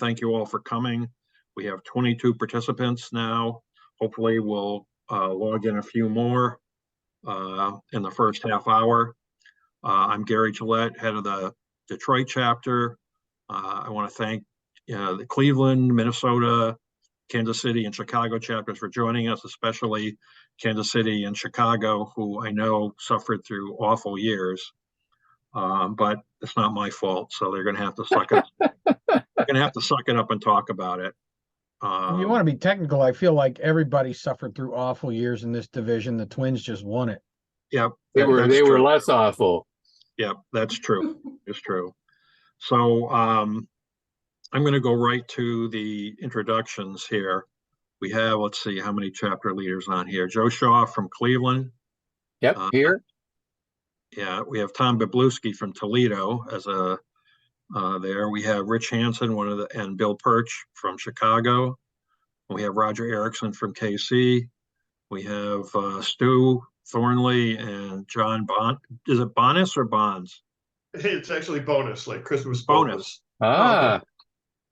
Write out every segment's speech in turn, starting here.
thank you all for coming. We have 22 participants now. Hopefully we'll log in a few more in the first half hour. I'm Gary Gillette, head of the Detroit chapter. I want to thank the Cleveland, Minnesota, Kansas City, and Chicago chapters for joining us, especially Kansas City and Chicago, who I know suffered through awful years. But it's not my fault, so they're going to have to suck it. They're going to have to suck it up and talk about it. You want to be technical. I feel like everybody suffered through awful years in this division. The Twins just won it. Yep, they were less awful. Yep, that's true. It's true. So I'm going to go right to the introductions here. We have, let's see, how many chapter leaders on here? Joe Shaw from Cleveland. Yep, here. Yeah, we have Tom Bibluski from Toledo as a there. We have Rich Hansen, and Bill Perch from Chicago. We have Roger Erickson from KC. We have Stu Thornley and John Bond. Is it Bonus or Bonds? It's actually Bonus, like Christmas bonus. Ah, okay.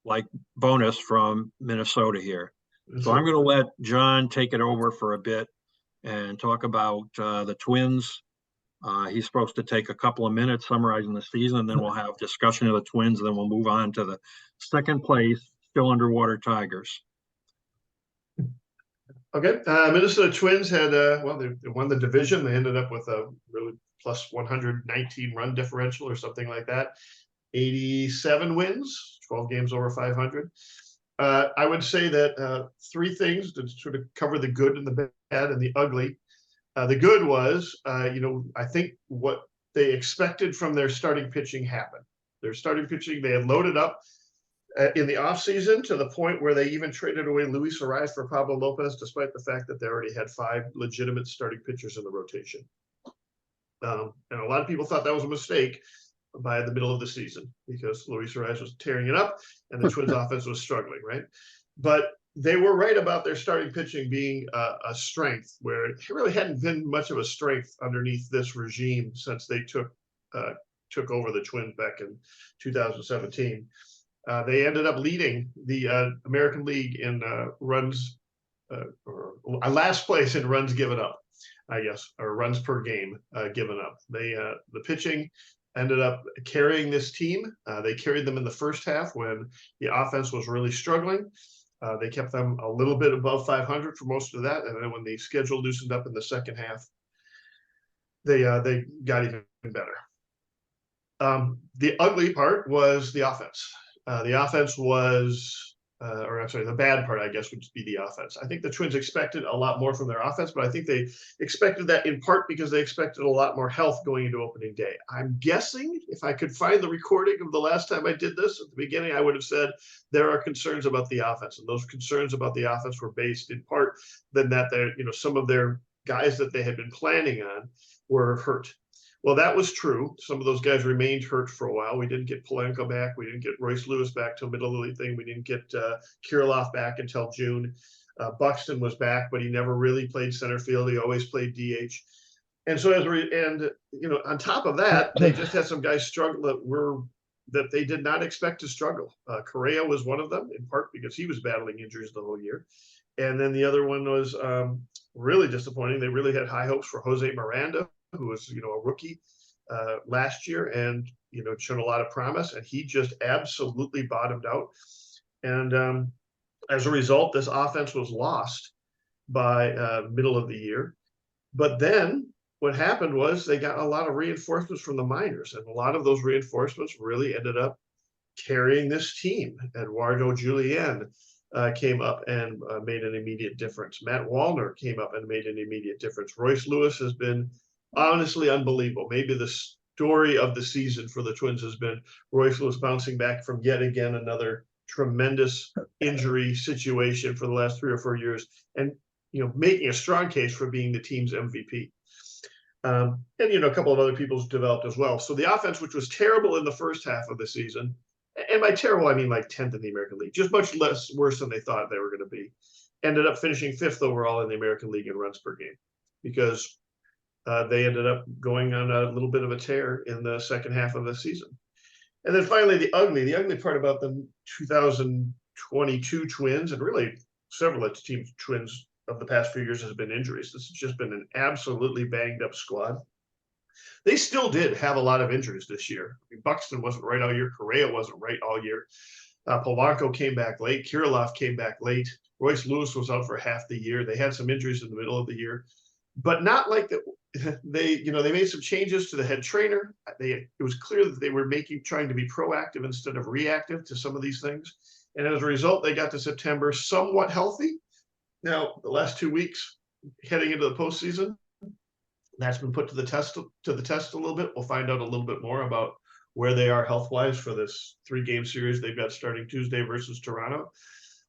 Like Bonus from Minnesota here. That's so I'm going to let John take it over for a bit and talk about the Twins. He's supposed to take a couple of minutes summarizing the season, and then we'll have discussion of the Twins, and then we'll move on to the second place, still underwater Tigers. Okay, Minnesota Twins had, they won the division. They ended up with a really plus 119 run differential or something like that. 87 wins, 12 games over 500. I would say that three things to sort of cover the good and the bad and the ugly. The good was, I think what they expected from their starting pitching happened. Their starting pitching, they had loaded up in the offseason to the point where they even traded away Luis Arias for Pablo Lopez, despite the fact that they already had 5 legitimate starting pitchers in the rotation. And a lot of people thought that was a mistake by the middle of the season because Luis Arias was tearing it up and the Twins offense was struggling, right? But they were right about their starting pitching being a strength, where it really hadn't been much of a strength underneath this regime since they took over the Twins back in 2017. They ended up leading the American League in runs, or last place in runs given up, I guess, or runs per game given up. The pitching ended up carrying this team. They carried them in the first half when the offense was really struggling. They kept them a little bit above 500 for most of that, and then when the schedule loosened up in the second half, they got even better. The ugly part was the offense. The offense was, the bad part, I guess, would be the offense. I think the Twins expected a lot more from their offense, but I think they expected that in part because they expected a lot more health going into opening day. I'm guessing if I could find the recording of the last time I did this at the beginning, I would have said there are concerns about the offense, and those concerns about the offense were based in part than that some of their guys that they had been planning on were hurt. Well, that was true. Some of those guys remained hurt for a while. We didn't get Polanco back. We didn't get Royce Lewis back till middle of the thing. We didn't get Kirilloff back until June. Buxton was back, but he never really played center field. He always played DH. And so on top of that, they just had some guys struggle that they did not expect to struggle. Correa was one of them, in part because he was battling injuries the whole year. And then the other one was really disappointing. They really had high hopes for Jose Miranda, who was, a rookie last year and, showed a lot of promise, and he just absolutely bottomed out. And as a result, this offense was lost by middle of the year. But then what happened was they got a lot of reinforcements from the minors, and a lot of those reinforcements really ended up carrying this team. Eduardo Julien came up and made an immediate difference. Matt Wallner came up and made an immediate difference. Royce Lewis has been honestly unbelievable. Maybe the story of the season for the Twins has been Royce Lewis bouncing back from yet again another tremendous injury situation for the last 3 or 4 years, and making a strong case for being the team's MVP. And a couple of other people's developed as well. So the offense, which was terrible in the first half of the season, and by terrible I mean like 10th in the American League, just much worse than they thought they were going to be, ended up finishing 5th overall in the American League in runs per game because they ended up going on a little bit of a tear in the second half of the season. And then finally, the ugly part about the 2022 Twins, and really several of the teams Twins of the past few years, has been injuries. This has just been an absolutely banged up squad. They still did have a lot of injuries this year. I mean, Buxton wasn't right all year. Correa wasn't right all year. Polanco came back late. Kirilloff came back late. Royce Lewis was out for half the year. They had some injuries in the middle of the year, but not like that. They made some changes to the head trainer. It was clear that they were trying to be proactive instead of reactive to some of these things. And as a result, they got to September somewhat healthy. Now, the last 2 weeks heading into the postseason, that's been put to the test a little bit. We'll find out a little bit more about where they are health-wise for this 3-game series they've got starting Tuesday versus Toronto.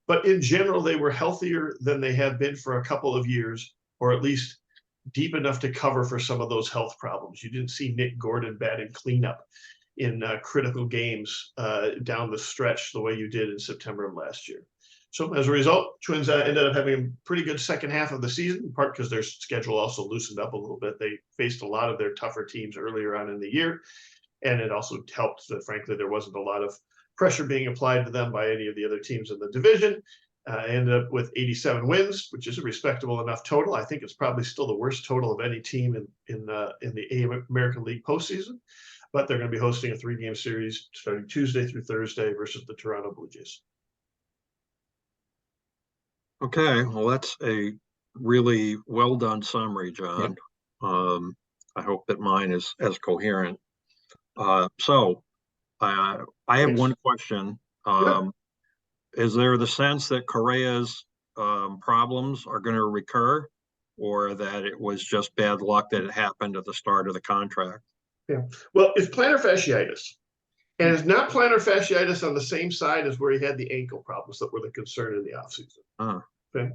But in general, they were healthier than they have been for a couple of years, or at least deep enough to cover for some of those health problems. You didn't see Nick Gordon batting cleanup in critical games down the stretch the way you did in September of last year. So as a result, Twins ended up having a pretty good second half of the season, in part because their schedule also loosened up a little bit. They faced a lot of their tougher teams earlier on in the year, and it also helped that, frankly, there wasn't a lot of pressure being applied to them by any of the other teams in the division. Ended up with 87 wins, which is a respectable enough total. I think it's probably still the worst total of any team in the American League postseason. But they're going to be hosting a 3-game series starting Tuesday through Thursday versus the Toronto Blue Jays. Okay, well, that's a really well done summary, John. I hope that mine is as coherent. So I have one question. Is there the sense that Correa's problems are going to recur, or that it was just bad luck that it happened at the start of the contract? Yeah. Well, it's plantar fasciitis. And it's not plantar fasciitis on the same side as where he had the ankle problems that were the concern in the offseason. Okay.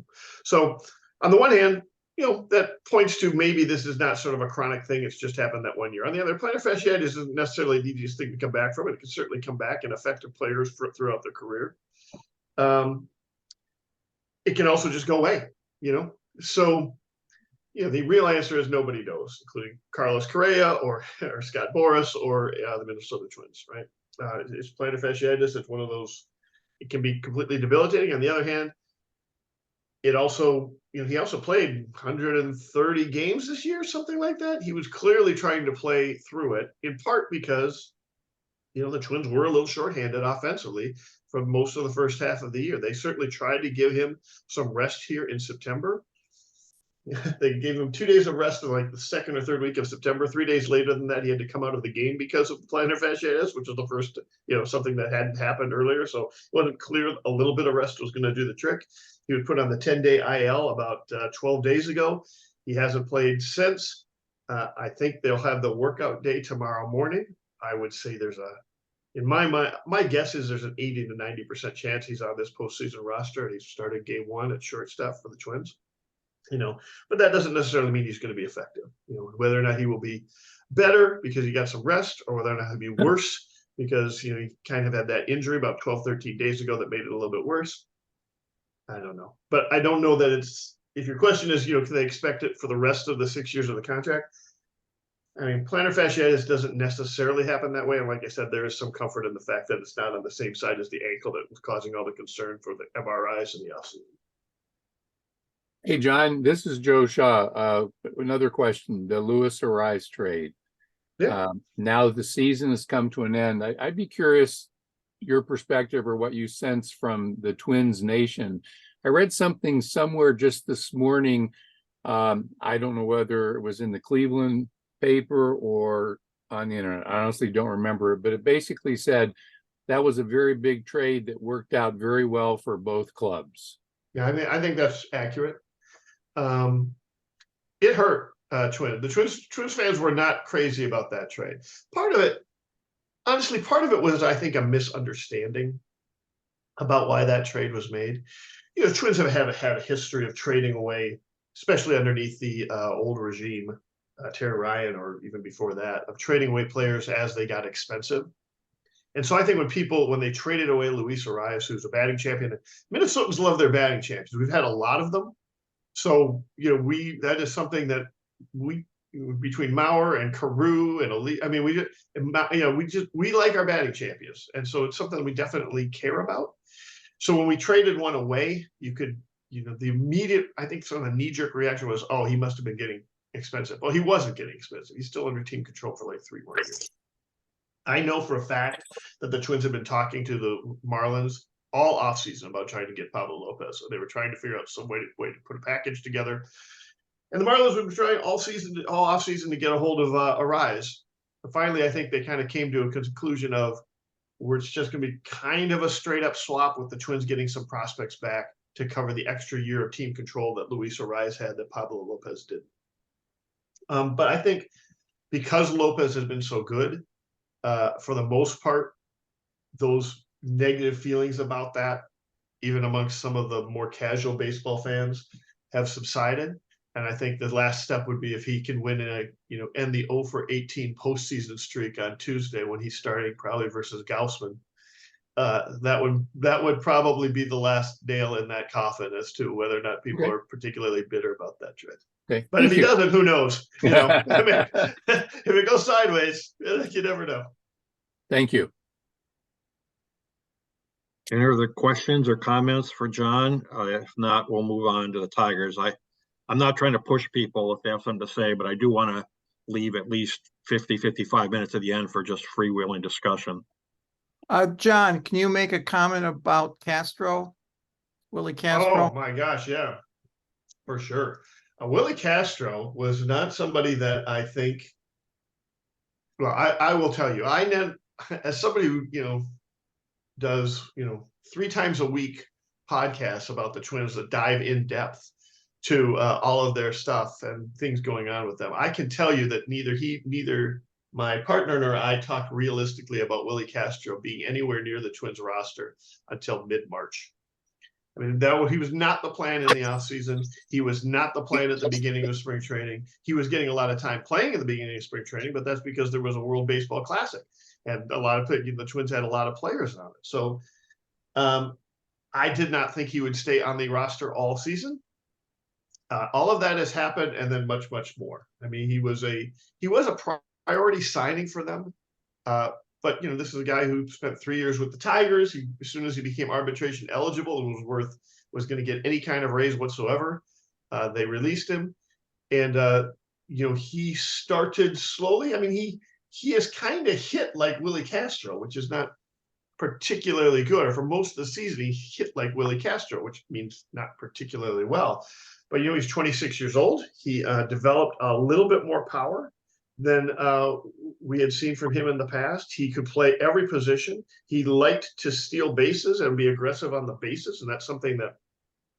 So on the one hand, that points to maybe this is not sort of a chronic thing. It's just happened that 1 year. On the other, plantar fasciitis isn't necessarily the easiest thing to come back from. It can certainly come back and affect players throughout their career. It can also just go away, So, the real answer is nobody knows, including Carlos Correa or Scott Boras or the Minnesota Twins, right? It's plantar fasciitis. It's one of those. It can be completely debilitating. On the other hand, it also, he also played 130 games this year, something like that. He was clearly trying to play through it, in part because, the Twins were a little shorthanded offensively for most of the first half of the year. They certainly tried to give him some rest here in September. They gave him 2 days of rest in like the second or third week of September. 3 days later than that, he had to come out of the game because of plantar fasciitis, which was the first, something that hadn't happened earlier. So it wasn't clear a little bit of rest was going to do the trick. He was put on the 10-day IL about 12 days ago. He hasn't played since. I think they'll have the workout day tomorrow morning. I would say in my mind, my guess is there's an 80 to 90% chance he's on this postseason roster, and he's started game 1 at shortstop for the Twins. But that doesn't necessarily mean he's going to be effective. Whether or not he will be better because he got some rest, or whether or not he'll be worse because, he kind of had that injury about 12, 13 days ago that made it a little bit worse. I don't know. But I don't know that if your question is, can they expect it for the rest of the 6 years of the contract? I mean, plantar fasciitis doesn't necessarily happen that way. And like I said, there is some comfort in the fact that it's not on the same side as the ankle that was causing all the concern for the MRIs in the offseason. Hey, John, this is Joe Shaw. Another question, the Lewis Arise trade. Yeah. Now that the season has come to an end, I'd be curious your perspective or what you sense from the Twins Nation. I read something somewhere just this morning. I don't know whether it was in the Cleveland paper or on the internet. I honestly don't remember it, but it basically said that was a very big trade that worked out very well for both clubs. Yeah, I think that's accurate. It hurt Twins. The Twins fans were not crazy about that trade. Part of it was, I think, a misunderstanding about why that trade was made. Twins have had a history of trading away, especially underneath the old regime, Terry Ryan, or even before that, of trading away players as they got expensive. And so I think when they traded away Luis Arias, who's a batting champion, Minnesotans love their batting champions. We've had a lot of them. So, that is something that we between Mauer and Carew and Ali. I mean, we like our batting champions, and so it's something we definitely care about. So when we traded one away, the immediate, I think, sort of the knee-jerk reaction was, oh, he must have been getting expensive. Well, he wasn't getting expensive. He's still under team control for like 3 more years. I know for a fact that the Twins have been talking to the Marlins all offseason about trying to get Pablo Lopez. So they were trying to figure out some way to put a package together. And the Marlins were trying all offseason to get a hold of Arise. But finally, I think they kind of came to a conclusion of where it's just going to be kind of a straight up swap with the Twins getting some prospects back to cover the extra year of team control that Luis Arise had that Pablo Lopez did. But I think because Lopez has been so good, for the most part, those negative feelings about that, even amongst some of the more casual baseball fans, have subsided. And I think the last step would be if he can win end the 0-for-18 postseason streak on Tuesday when he's starting probably versus Gaussman. That would probably be the last nail in that coffin as to whether or not people are particularly bitter about that trade. Okay. But if he doesn't, who knows? I mean, if it goes sideways, you never know. Thank you. Any other questions or comments for John? If not, we'll move on to the Tigers. I'm not trying to push people if they have something to say, but I do want to leave at least 55 minutes at the end for just freewheeling discussion. John, can you make a comment about Castro? Willie Castro? Oh my gosh, yeah, for sure. Willie Castro was not somebody that I think. Well, I will tell you, as somebody who does 3 times a week podcasts about the Twins that dive in depth to all of their stuff and things going on with them, I can tell you that neither my partner nor I talked realistically about Willie Castro being anywhere near the Twins roster until mid-March. I mean, he was not the plan in the offseason. He was not the plan at the beginning of spring training. He was getting a lot of time playing at the beginning of spring training, but that's because there was a World Baseball Classic. And the Twins had a lot of players on it. So I did not think he would stay on the roster all season. All of that has happened, and then much, much more. I mean, he was a priority signing for them. But this is a guy who spent 3 years with the Tigers. As soon as he became arbitration eligible and was going to get any kind of raise whatsoever, they released him. And he started slowly. I mean, he has kind of hit like Willie Castro, which is not particularly good. Or for most of the season, he hit like Willie Castro, which means not particularly well. But he's 26 years old. He developed a little bit more power than we had seen from him in the past. He could play every position. He liked to steal bases and be aggressive on the bases, and that's something that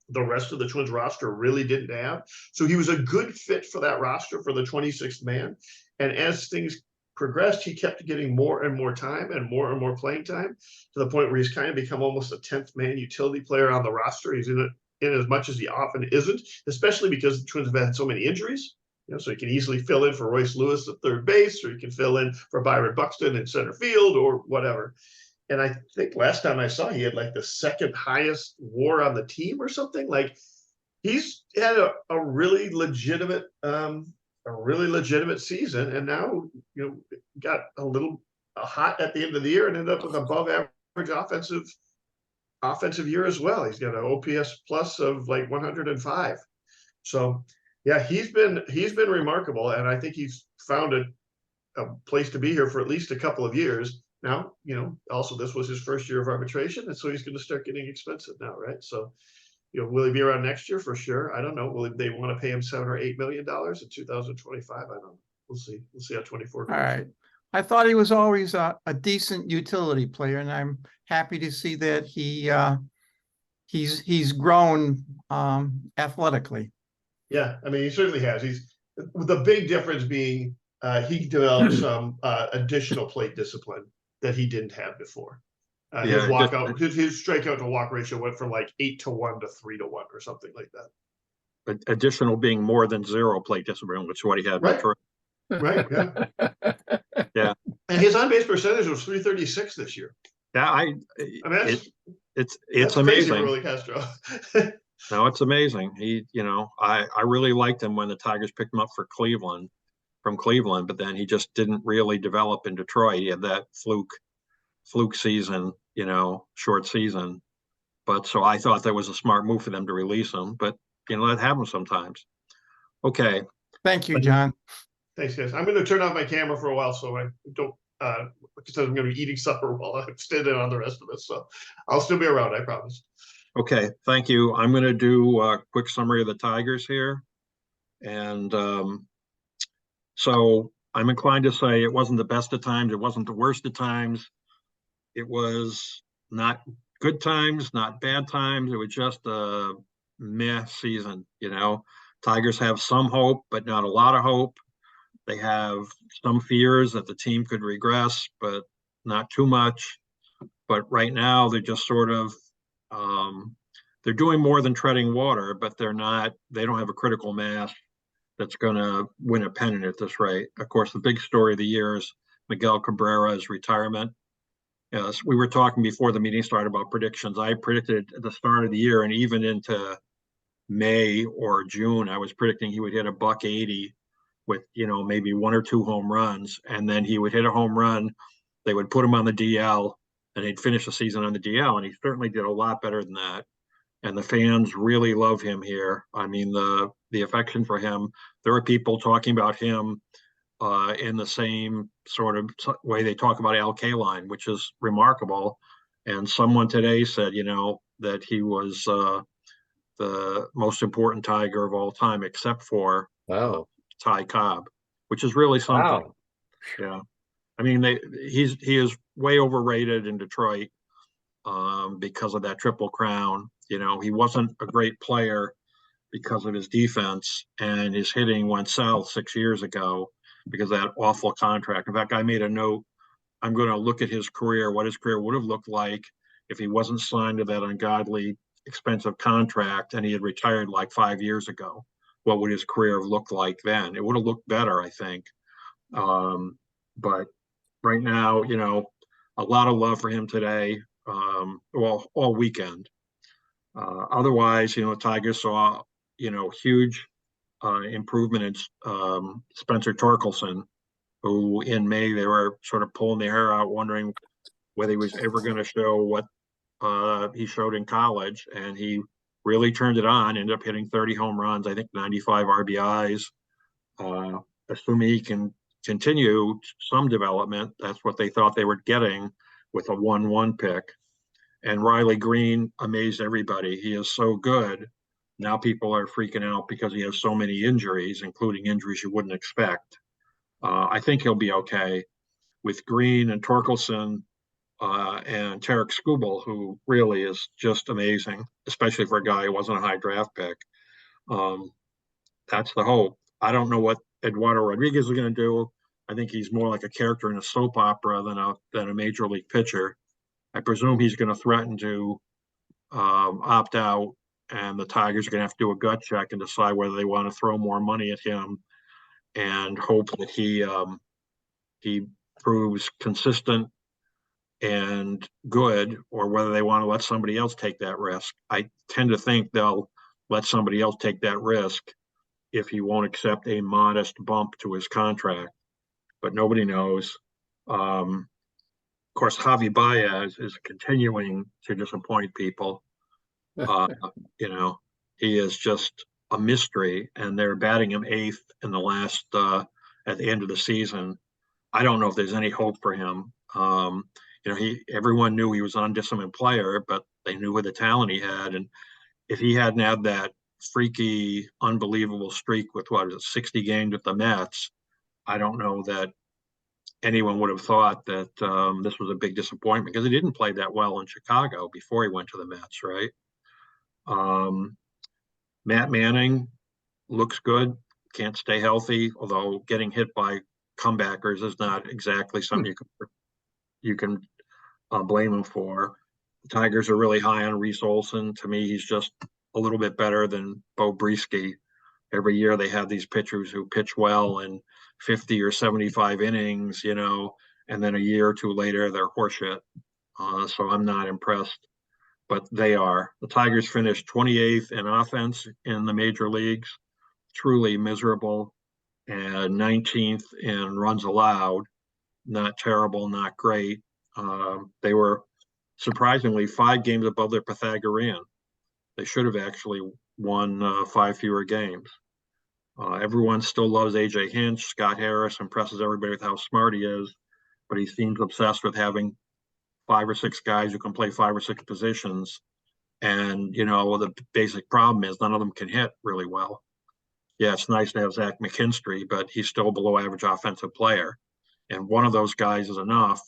the rest of the Twins roster really didn't have. So he was a good fit for that roster for the 26th man. And as things progressed, he kept getting more and more time and more playing time, to the point where he's kind of become almost a 10th man utility player on the roster. He's in as much as he often isn't, especially because the Twins have had so many injuries. So he can easily fill in for Royce Lewis at third base, or he can fill in for Byron Buxton in center field, or whatever. And I think last time I saw, he had like the 2nd highest WAR on the team or something. Like, he's had a really legitimate season, and now got a little hot at the end of the year and ended up with above average offensive year as well. He's got an OPS plus of like 105. So yeah, he's been remarkable, and I think he's found a place to be here for at least a couple of years now. Also this was his first year of arbitration, and so he's going to start getting expensive now, right? So will he be around next year? For sure. I don't know. Will they want to pay him $7 or $8 million in 2025? I don't know. We'll see. We'll see how 24 goes. All right. I thought he was always a decent utility player, and I'm happy to see that he's grown athletically. Yeah, I mean, he certainly has. The big difference being he developed some additional plate discipline that he didn't have before. His strikeout to walk ratio went from like 8-1 to 3-1 or something like that. Additional being more than 0 plate discipline, which is what he had. Right. Right. Yeah. Yeah. And his on base percentage was .336 this year. Yeah, I mean, it's amazing. For Willie Castro. No, it's amazing. I really liked him when the Tigers picked him up for Cleveland. from Cleveland, but then he just didn't really develop in Detroit. He had that fluke season, short season. But so I thought that was a smart move for them to release him, but that happens sometimes. Okay. Thank you, John. Thanks, guys. I'm going to turn off my camera for a while so I don't, because I'm going to be eating supper while I'm standing on the rest of this. So I'll still be around, I promise. Okay, thank you. I'm going to do a quick summary of the Tigers here. And so I'm inclined to say it wasn't the best of times. It wasn't the worst of times. It was not good times, not bad times. It was just a meh season, Tigers have some hope, but not a lot of hope. They have some fears that the team could regress, but not too much. But right now, they're just sort of they're doing more than treading water, but they don't have a critical mass that's going to win a pennant at this rate. Of course, the big story of the year is Miguel Cabrera's retirement. Yes, we were talking before the meeting started about predictions. I predicted at the start of the year and even into May or June, I was predicting he would hit $180 with, maybe 1 or 2 home runs, and then he would hit a home run. They would put him on the DL, and he'd finish the season on the DL, and he certainly did a lot better than that. And the fans really love him here. I mean, the affection for him. There are people talking about him in the same sort of way they talk about Al Kaline, which is remarkable. And someone today said, that he was the most important Tiger of all time, except for Ty Cobb, which is really something. Wow. Yeah, I mean, he is way overrated in Detroit because of that Triple Crown. He wasn't a great player because of his defense, and his hitting went south 6 years ago because of that awful contract. In fact, I made a note. I'm going to look at his career, what his career would have looked like if he wasn't signed to that ungodly expensive contract and he had retired like 5 years ago. What would his career have looked like then? It would have looked better, I think. But right now, a lot of love for him today. All weekend. Otherwise, Tigers saw, huge improvement in Spencer Torkelson, who in May they were sort of pulling their hair out, wondering whether he was ever going to show what he showed in college, and he really turned it on. Ended up hitting 30 home runs, I think 95 RBIs. Assuming he can continue some development, that's what they thought they were getting with a 1-1 pick. And Riley Green amazed everybody. He is so good. Now people are freaking out because he has so many injuries, including injuries you wouldn't expect. I think he'll be okay with Green and Torkelson and Tarek Skubal, who really is just amazing, especially for a guy who wasn't a high draft pick. That's the hope. I don't know what Eduardo Rodriguez is going to do. I think he's more like a character in a soap opera than a major league pitcher. I presume he's going to threaten to opt out, and the Tigers are going to have to do a gut check and decide whether they want to throw more money at him and hope that he proves consistent and good, or whether they want to let somebody else take that risk. I tend to think they'll let somebody else take that risk if he won't accept a modest bump to his contract, but nobody knows. Of course, Javi Baez is continuing to disappoint people. He is just a mystery, and they're batting him 8th in the last at the end of the season. I don't know if there's any hope for him. Everyone knew he was an undisciplined player, but they knew what the talent he had, and if he hadn't had that freaky, unbelievable streak with 60 games with the Mets, I don't know that anyone would have thought that this was a big disappointment, because he didn't play that well in Chicago before he went to the Mets, right? Matt Manning looks good, can't stay healthy, although getting hit by comebackers is not exactly something you can blame him for. The Tigers are really high on Reese Olson. To me, he's just a little bit better than Bo Brisky. Every year they have these pitchers who pitch well in 50 or 75 innings, and then a year or two later they're horseshit. So I'm not impressed, but they are. The Tigers finished 28th in offense in the major leagues. Truly miserable. and 19th in runs allowed. Not terrible, not great. They were surprisingly 5 games above their Pythagorean. They should have actually won 5 fewer games. Everyone still loves AJ Hinch. Scott Harris impresses everybody with how smart he is, but he seems obsessed with having 5 or 6 guys who can play 5 or 6 positions. And, the basic problem is none of them can hit really well. Yeah, it's nice to have Zach McKinstry, but he's still a below average offensive player. And one of those guys is enough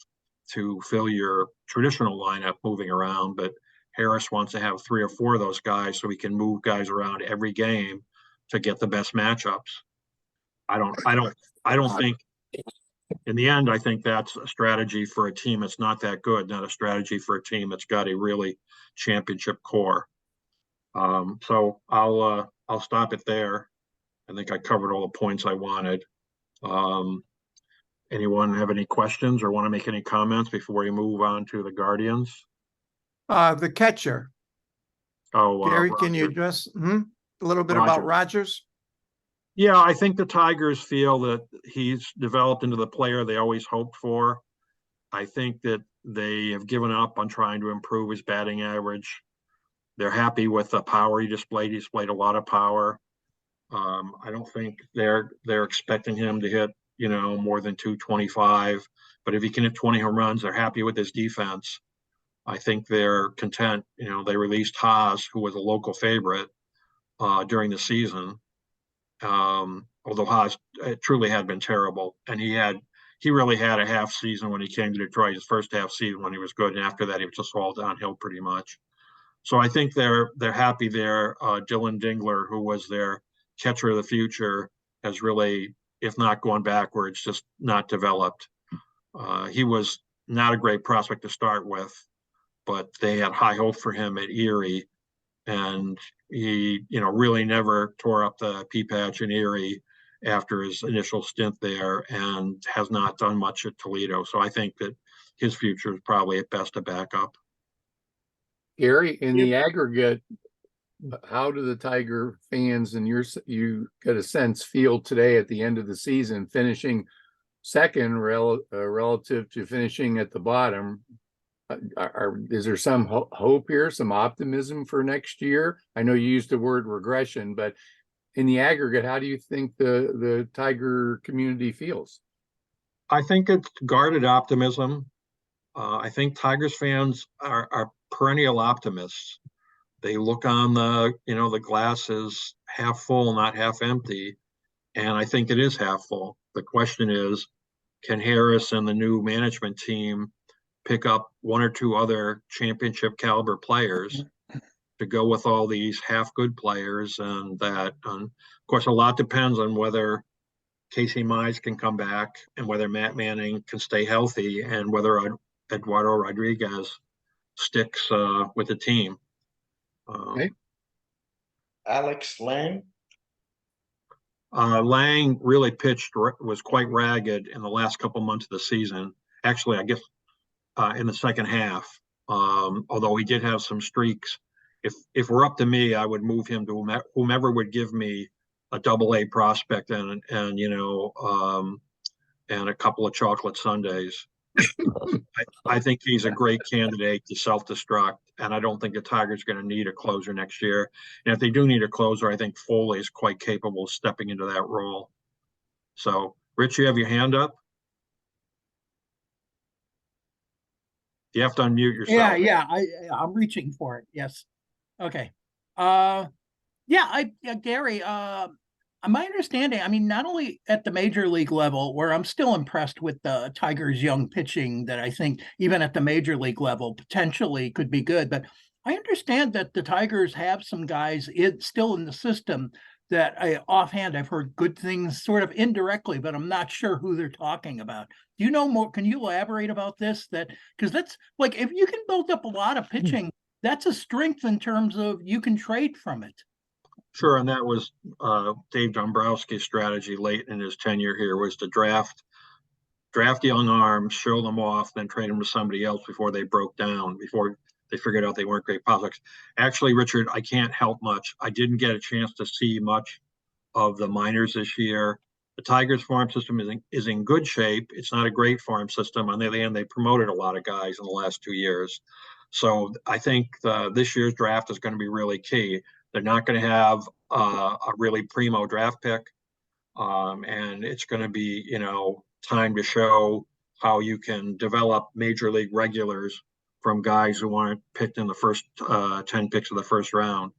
to fill your traditional lineup moving around. But Harris wants to have 3 or 4 of those guys so he can move guys around every game to get the best matchups. I don't think in the end, I think that's a strategy for a team that's not that good, not a strategy for a team that's got a really championship core. So I'll stop it there. I think I covered all the points I wanted. Anyone have any questions or want to make any comments before we move on to the Guardians? The catcher, Gary, can you Rogers. address a little bit about Rogers? Yeah, I think the Tigers feel that he's developed into the player they always hoped for. I think that they have given up on trying to improve his batting average. They're happy with the power he displayed. He displayed a lot of power. I don't think they're expecting him to hit, more than 225. But if he can hit 20 home runs, they're happy with his defense. I think they're content. They released Haas, who was a local favorite during the season. Although Haas truly had been terrible, and he really had a half season when he came to Detroit. His first half season when he was good, and after that he was just all downhill pretty much. So I think they're happy there. Dylan Dingler, who was their catcher of the future, has really, if not gone backwards, just not developed. He was not a great prospect to start with, but they had high hope for him at Erie, and he, really never tore up the pea patch in Erie after his initial stint there, and has not done much at Toledo. So I think that his future is probably at best a backup. Gary, in the aggregate, how do the Tiger fans and you get a sense feel today at the end of the season, finishing second relative to finishing at the bottom? Is there some hope here, some optimism for next year? I know you used the word regression, but in the aggregate, how do you think the Tiger community feels? I think it's guarded optimism. I think Tigers fans are perennial optimists. They look on the glass as half full, not half empty. And I think it is half full. The question is, can Harris and the new management team pick up 1 or 2 other championship caliber players to go with all these half good players? And that, of course, a lot depends on whether Casey Mize can come back and whether Matt Manning can stay healthy and whether Eduardo Rodriguez sticks with the team. Okay. Alex Lang. Lang really was quite ragged in the last couple months of the season. Actually, I guess in the second half, although he did have some streaks. If we're up to me, I would move him to whomever would give me a AA prospect and a couple of chocolate sundaes. I think he's a great candidate to self-destruct, and I don't think the Tigers are going to need a closer next year. And if they do need a closer, I think Foley is quite capable of stepping into that role. So, Rich, you have your hand up? You have to unmute yourself. Yeah, I'm reaching for it. Yes. Okay. Gary, my understanding, I mean, not only at the major league level, where I'm still impressed with the Tigers' young pitching, that I think even at the major league level potentially could be good, but I understand that the Tigers have some guys still in the system that offhand I've heard good things sort of indirectly, but I'm not sure who they're talking about. Do you know more? Can you elaborate about this? Because that's like, if you can build up a lot of pitching, that's a strength in terms of you can trade from it. Sure, and that was Dave Dombrowski's strategy late in his tenure here, was to draft young arms, show them off, then trade them to somebody else before they broke down, before they figured out they weren't great prospects. Actually, Richard, I can't help much. I didn't get a chance to see much of the minors this year. The Tigers farm system is in good shape. It's not a great farm system. On the other hand, they promoted a lot of guys in the last 2 years. So I think this year's draft is going to be really key. They're not going to have a really primo draft pick. And it's going to be, time to show how you can develop major league regulars from guys who aren't picked in the first 10 picks of the first round.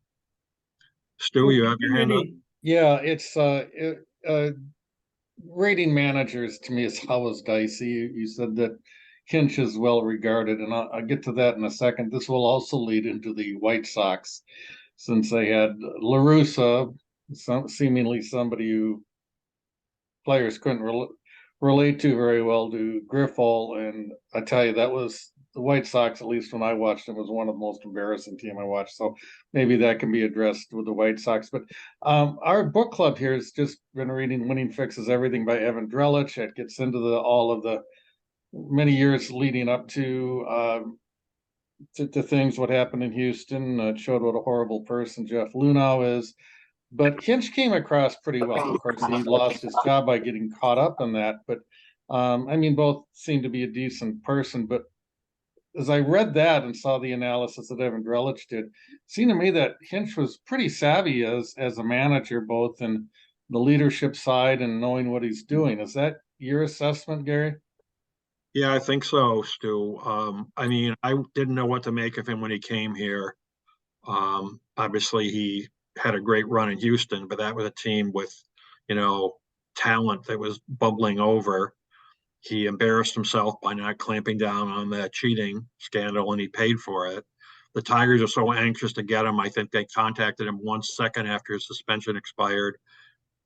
Stu, you have your hand up? Yeah, it's rating managers to me is always dicey. You said that Hinch is well regarded, and I'll get to that in a second. This will also lead into the White Sox, since they had La Russa, seemingly somebody who players couldn't relate to very well, to Griffol, and I tell you, that was the White Sox, at least when I watched them, was one of the most embarrassing team I watched. So maybe that can be addressed with the White Sox. But our book club here has just been reading Winning Fixes Everything by Evan Drellich. It gets into all of the many years leading up to things, what happened in Houston. It showed what a horrible person Jeff Luhnow is. But Hinch came across pretty well. Of course, he lost his job by getting caught up in that. But both seem to be a decent person. But as I read that and saw the analysis that Evan Drellich did, it seemed to me that Hinch was pretty savvy as a manager, both in the leadership side and knowing what he's doing. Is that your assessment, Gary? Yeah, I think so, Stu. I didn't know what to make of him when he came here. Obviously, he had a great run in Houston, but that was a team with, talent that was bubbling over. He embarrassed himself by not clamping down on that cheating scandal, and he paid for it. The Tigers are so anxious to get him. I think they contacted him 1 second after his suspension expired,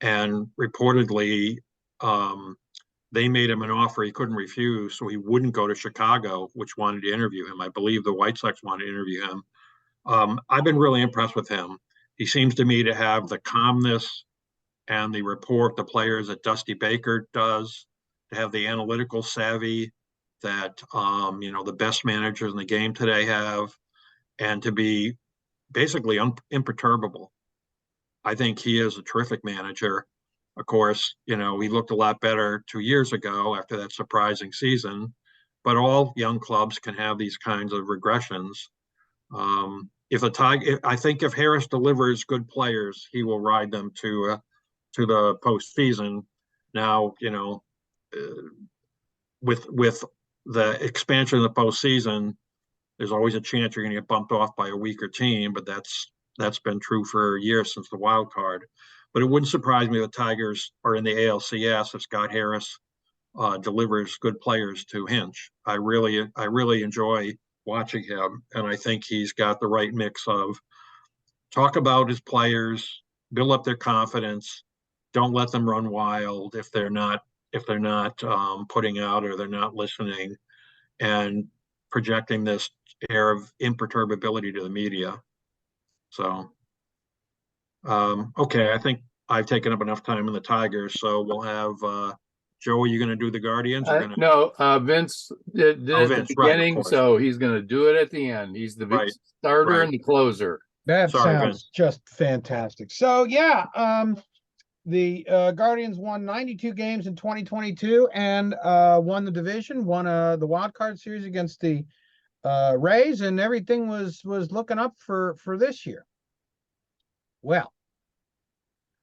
and reportedly, they made him an offer he couldn't refuse, so he wouldn't go to Chicago, which wanted to interview him. I believe the White Sox wanted to interview him. I've been really impressed with him. He seems to me to have the calmness and the rapport with the players that Dusty Baker does, to have the analytical savvy that the best managers in the game today have, and to be basically imperturbable. I think he is a terrific manager. Of course, he looked a lot better 2 years ago after that surprising season, but all young clubs can have these kinds of regressions. I think if Harris delivers good players, he will ride them to the postseason. Now, with the expansion of the postseason, there's always a chance you're going to get bumped off by a weaker team, but that's been true for years since the wild card. But it wouldn't surprise me if the Tigers are in the ALCS if Scott Harris delivers good players to Hinch. I really enjoy watching him, and I think he's got the right mix of talk about his players, build up their confidence, don't let them run wild if they're not putting out or they're not listening, and projecting this air of imperturbability to the media. So, okay, I think I've taken up enough time in the Tigers, so we'll have Joe. Are you going to do the Guardians? No, Vince did at Vince, the right, of beginning, course. so he's going to do it at the end. He's the Right, starter right. and the closer. That Sorry, sounds Vince. just fantastic. So yeah, the Guardians won 92 games in 2022 and won the division, won the wild card series against the Rays, and everything was looking up for this year. Well,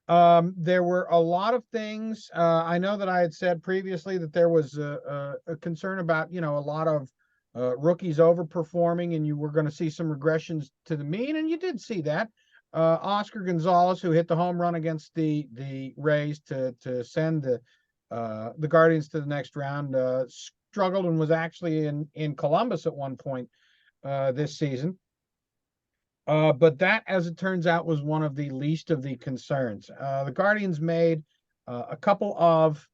there were a lot of things. I know that I had said previously that there was a concern about, a lot of rookies overperforming, and you were going to see some regressions to the mean, and you did see that. Oscar Gonzalez, who hit the home run against the Rays to send the Guardians to the next round, struggled and was actually in Columbus at one point this season. But that, as it turns out, was one of the least of the concerns. The Guardians made a couple of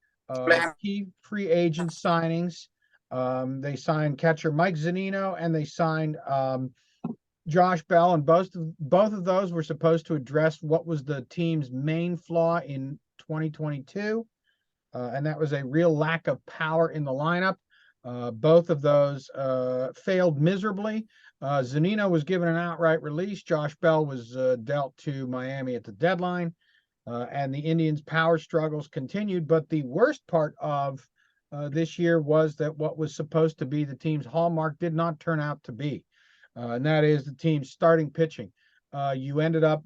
key free agent signings. They signed catcher Mike Zunino, and they signed Josh Bell, and both of those were supposed to address what was the team's main flaw in 2022, and that was a real lack of power in the lineup. Both of those failed miserably. Zunino was given an outright release. Josh Bell was dealt to Miami at the deadline. and the Indians' power struggles continued. But the worst part of this year was that what was supposed to be the team's hallmark did not turn out to be, and that is the team's starting pitching. You ended up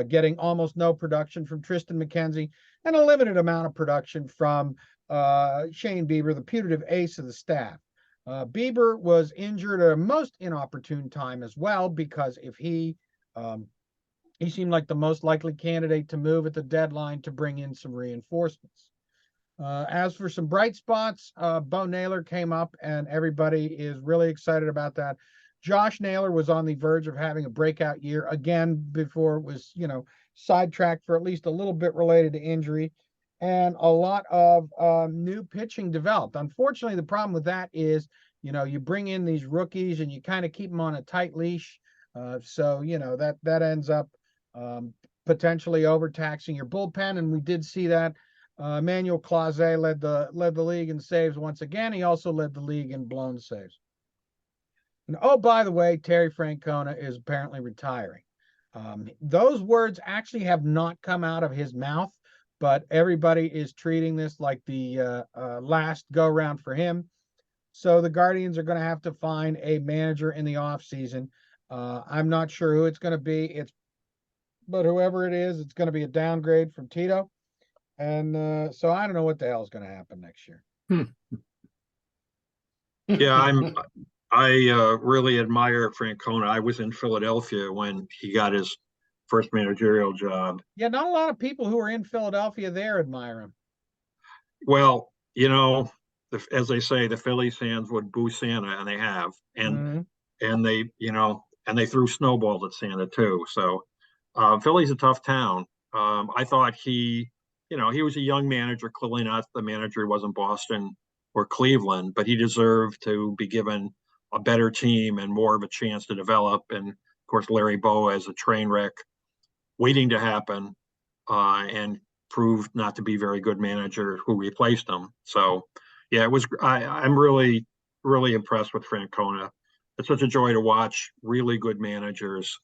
getting almost no production from Tristan McKenzie and a limited amount of production from Shane Bieber, the putative ace of the staff. Bieber was injured at a most inopportune time as well, because if he seemed like the most likely candidate to move at the deadline to bring in some reinforcements. As for some bright spots, Bo Naylor came up, and everybody is really excited about that. Josh Naylor was on the verge of having a breakout year again before it was, sidetracked for at least a little bit related to injury, and a lot of new pitching developed. Unfortunately, the problem with that is, you bring in these rookies and you kind of keep them on a tight leash. So, that ends up potentially overtaxing your bullpen. And we did see that. Emmanuel Clase led the league in saves once again. He also led the league in blown saves. And oh, by the way, Terry Francona is apparently retiring. Those words actually have not come out of his mouth, but everybody is treating this like the last go round for him. So the Guardians are going to have to find a manager in the offseason. I'm not sure who it's going to be. But whoever it is, it's going to be a downgrade from Tito. And so I don't know what the hell is going to happen next year. Yeah, I really admire Francona. I was in Philadelphia when he got his first managerial job. Yeah, not a lot of people who are in Philadelphia there admire him. Well, as they say, the Phillies fans would boo Santa, and they have, and they threw snowballs at Santa too. So Philly's a tough town. I thought he was a young manager, clearly not the manager he was in Boston or Cleveland, but he deserved to be given a better team and more of a chance to develop. And of course, Larry Bowa is a train wreck waiting to happen, and proved not to be a very good manager who replaced him. So yeah, it was, I'm really, really impressed with Francona. It's such a joy to watch really good managers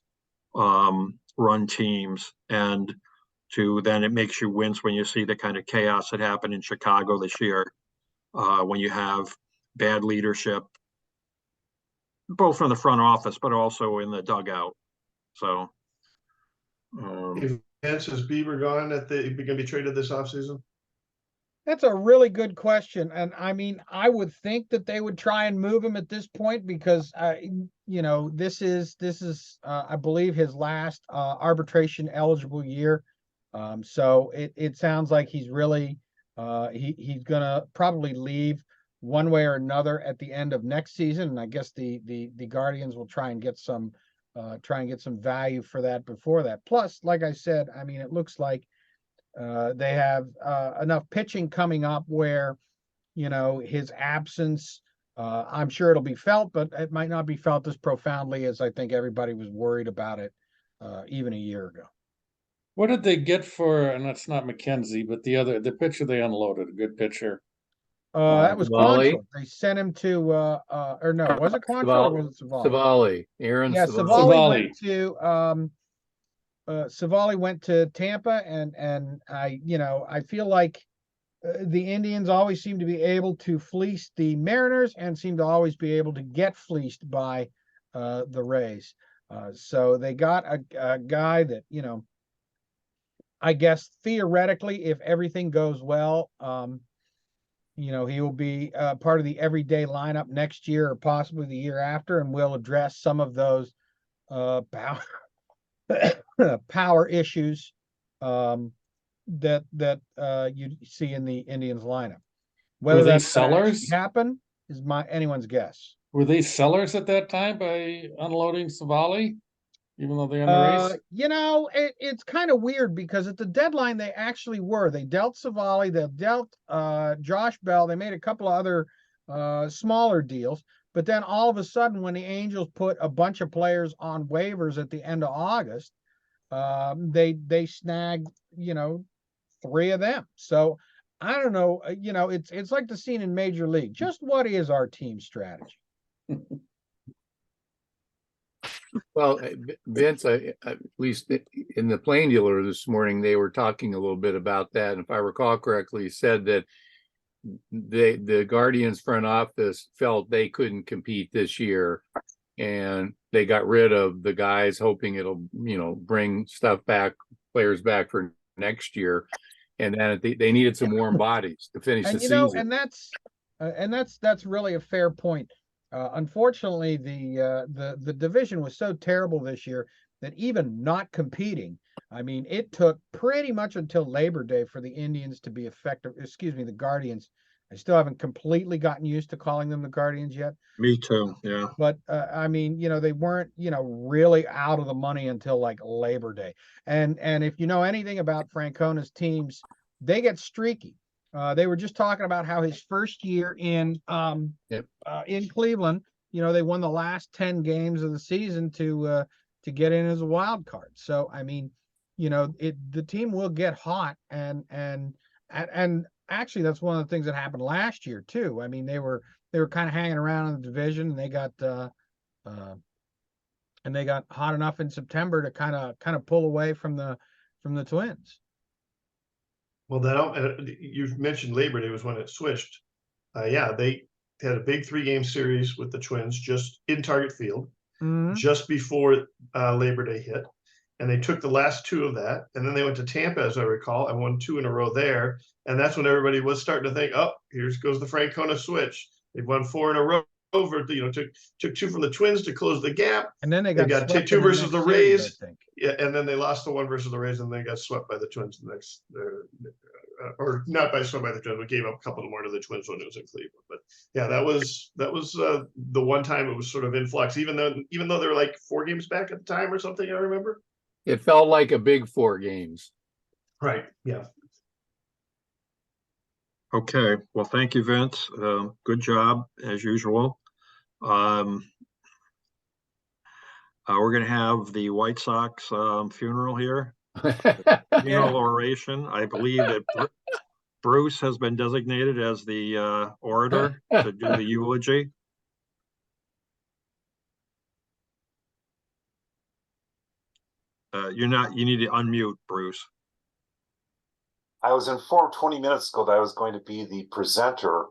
run teams, and then it makes you wince when you see the kind of chaos that happened in Chicago this year, when you have bad leadership, both from the front office, but also in the dugout. So, Vance, is Bieber gone going to be traded this offseason? That's a really good question. And I mean, I would think that they would try and move him at this point because, this is I believe his last arbitration eligible year. So it sounds like he's really, he's going to probably leave one way or another at the end of next season. And I guess the Guardians will try and get some value for that before that. Plus, like I said, I mean, it looks like they have enough pitching coming up where, his absence, I'm sure it'll be felt, but it might not be felt as profoundly as I think everybody was worried about it even a year ago. What did they get for, and that's not McKenzie, but the pitcher they unloaded, a good pitcher? That was Savali. Quantrill. They sent him to, or no, was it Quantrill or was it Savali? Savali. Aaron Yeah, Savali. Savali went to Tampa, and I feel like the Indians always seem to be able to fleece the Mariners and seem to always be able to get fleeced by the Rays. So they got a guy that, I guess theoretically, if everything goes well, he will be part of the everyday lineup next year or possibly the year after, and will address some of those power issues that you see in the Indians lineup. Whether that's sellers happen is anyone's guess. Were they sellers at that time by unloading Savali, even though they're in the race? It's kind of weird because at the deadline they actually were. They dealt Savali, they dealt Josh Bell, they made a couple of other smaller deals, but then all of a sudden when the Angels put a bunch of players on waivers at the end of August, they snagged, 3 of them. So I don't know, it's like the scene in Major League. Just what is our team strategy? Well, Vince, at least in the Plain Dealer this morning, they were talking a little bit about that. And if I recall correctly, said that the Guardians front office felt they couldn't compete this year, and they got rid of the guys, hoping it'll, bring players back for next year. And then they needed some warm bodies to finish the And you know, season. and that's really a fair point. Unfortunately, the division was so terrible this year that even not competing, I mean, it took pretty much until Labor Day for the Indians to be effective. Excuse me, the Guardians. I still haven't completely gotten used to calling them the Guardians yet. Me too, yeah. But I mean, they weren't, really out of the money until like Labor Day. And if you know anything about Francona's teams, they get streaky. They were just talking about how his first year in Cleveland, they won the last 10 games of the season to get in as a wild card. So I mean, the team will get hot, and actually that's one of the things that happened last year too. I mean, they were kind of hanging around in the division, and they got hot enough in September to kind of pull away from the Twins. Well, you've mentioned Labor Day was when it switched. Yeah, they had a big 3-game series with the Twins just in Target Field, just before Labor Day hit. And they took the last 2 of that, and then they went to Tampa, as I recall, and won 2 in a row there. And that's when everybody was starting to think, oh, here goes the Francona switch. They've won 4 in a row. Took 2 from the Twins to close the gap, and then they got 2 versus the Rays. Series, yeah, and then they lost the 1 versus the Rays, and they got swept by the Twins the next, or not swept by the Twins, but gave up a couple more to the Twins when it was in Cleveland. But yeah, that was the one time it was sort of in flux, even though they were like 4 games back at the time or something. I remember it felt like a big 4 games. Right. Yeah. Okay, well, thank you, Vince. Good job as usual. We're going to have the White Sox funeral here. Funeral oration. I believe that Bruce has been designated as the orator to do the eulogy. You need to unmute, Bruce. I was informed 20 minutes ago that I was going to be the presenter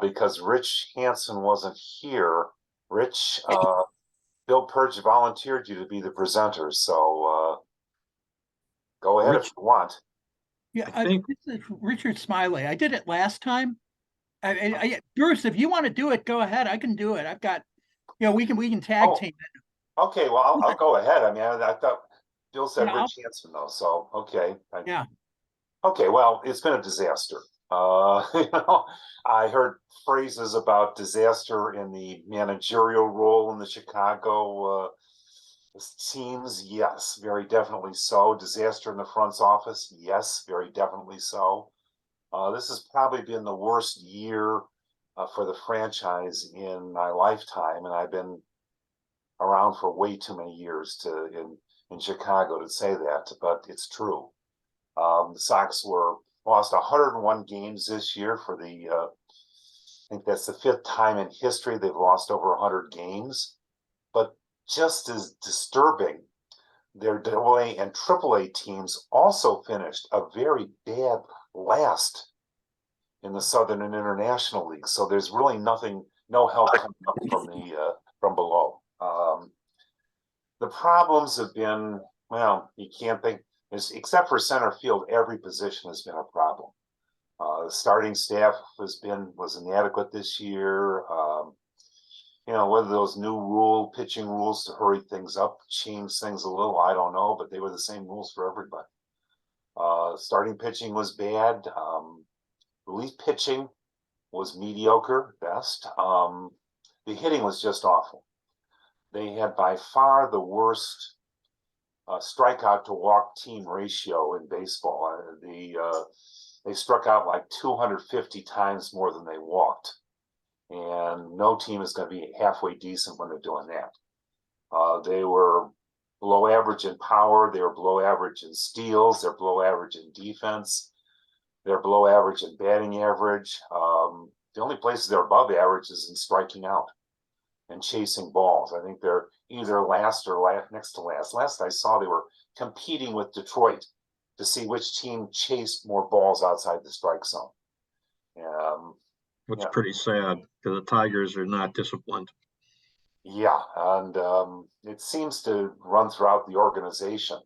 because Rich Hansen wasn't here. Rich, Bill Purge volunteered you to be the presenter, so go ahead if you want. Yeah, this is Richard Smiley. I did it last time. Bruce, if you want to do it, go ahead. I can do it. I've got, we can tag team it. Okay, well, I'll go ahead. I mean, I thought Bill said Rich Hansen though, so okay. Yeah. Okay, well, it's been a disaster. I heard phrases about disaster in the managerial role in the Chicago teams. Yes, very definitely so. Disaster in the front office. Yes, very definitely so. This has probably been the worst year for the franchise in my lifetime, and I've been around for way too many years in Chicago to say that, but it's true. The Sox lost 101 games this year for I think that's the 5th time in history they've lost over 100 games. But just as disturbing, their AA and AAA teams also finished a very bad last in the Southern and International League. So there's really no help coming up from below. The problems have been, well, you can't think. Except for center field, every position has been a problem. The starting staff was inadequate this year. Whether those new pitching rules to hurry things up, change things a little, I don't know, but they were the same rules for everybody. Starting pitching was bad. Relief pitching was mediocre best. The hitting was just awful. They had by far the worst strikeout to walk team ratio in baseball. They struck out like 250 times more than they walked, and no team is going to be halfway decent when they're doing that. They were below average in power. They were below average in steals. They're below average in defense. They're below average in batting average. The only places they're above average is in striking out and chasing balls. I think they're either last or next to last. Last I saw, they were competing with Detroit to see which team chased more balls outside the strike zone. Which is Yeah. pretty sad because the Tigers are not disciplined. Yeah, and it seems to run throughout the organization.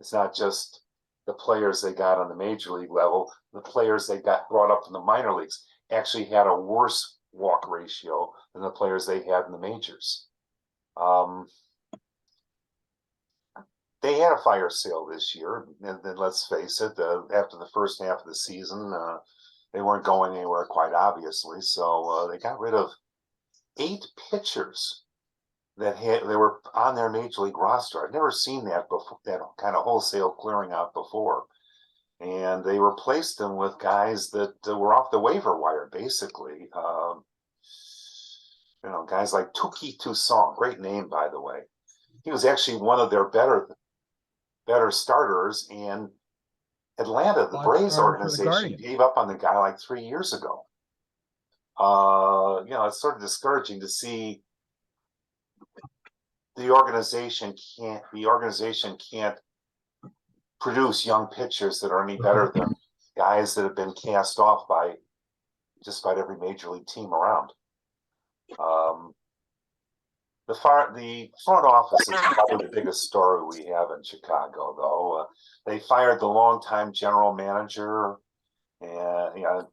It's not just the players they got on the major league level. The players they got brought up in the minor leagues actually had a worse walk ratio than the players they had in the majors. They had a fire sale this year, and then let's face it, after the first half of the season, they weren't going anywhere, quite obviously. So they got rid of 8 pitchers that they were on their major league roster. I've never seen that before, that kind of wholesale clearing out before. And they replaced them with guys that were off the waiver wire, basically. Guys like Tuki Toussaint, great name, by the way. He was actually one of their better starters, and Atlanta, the Braves organization, gave up on the guy like 3 years ago. It's sort of discouraging to see the organization can't produce young pitchers that are any better than guys that have been cast off by just about every major league team around. The front office is probably the biggest story we have in Chicago, though. They fired the longtime general manager, and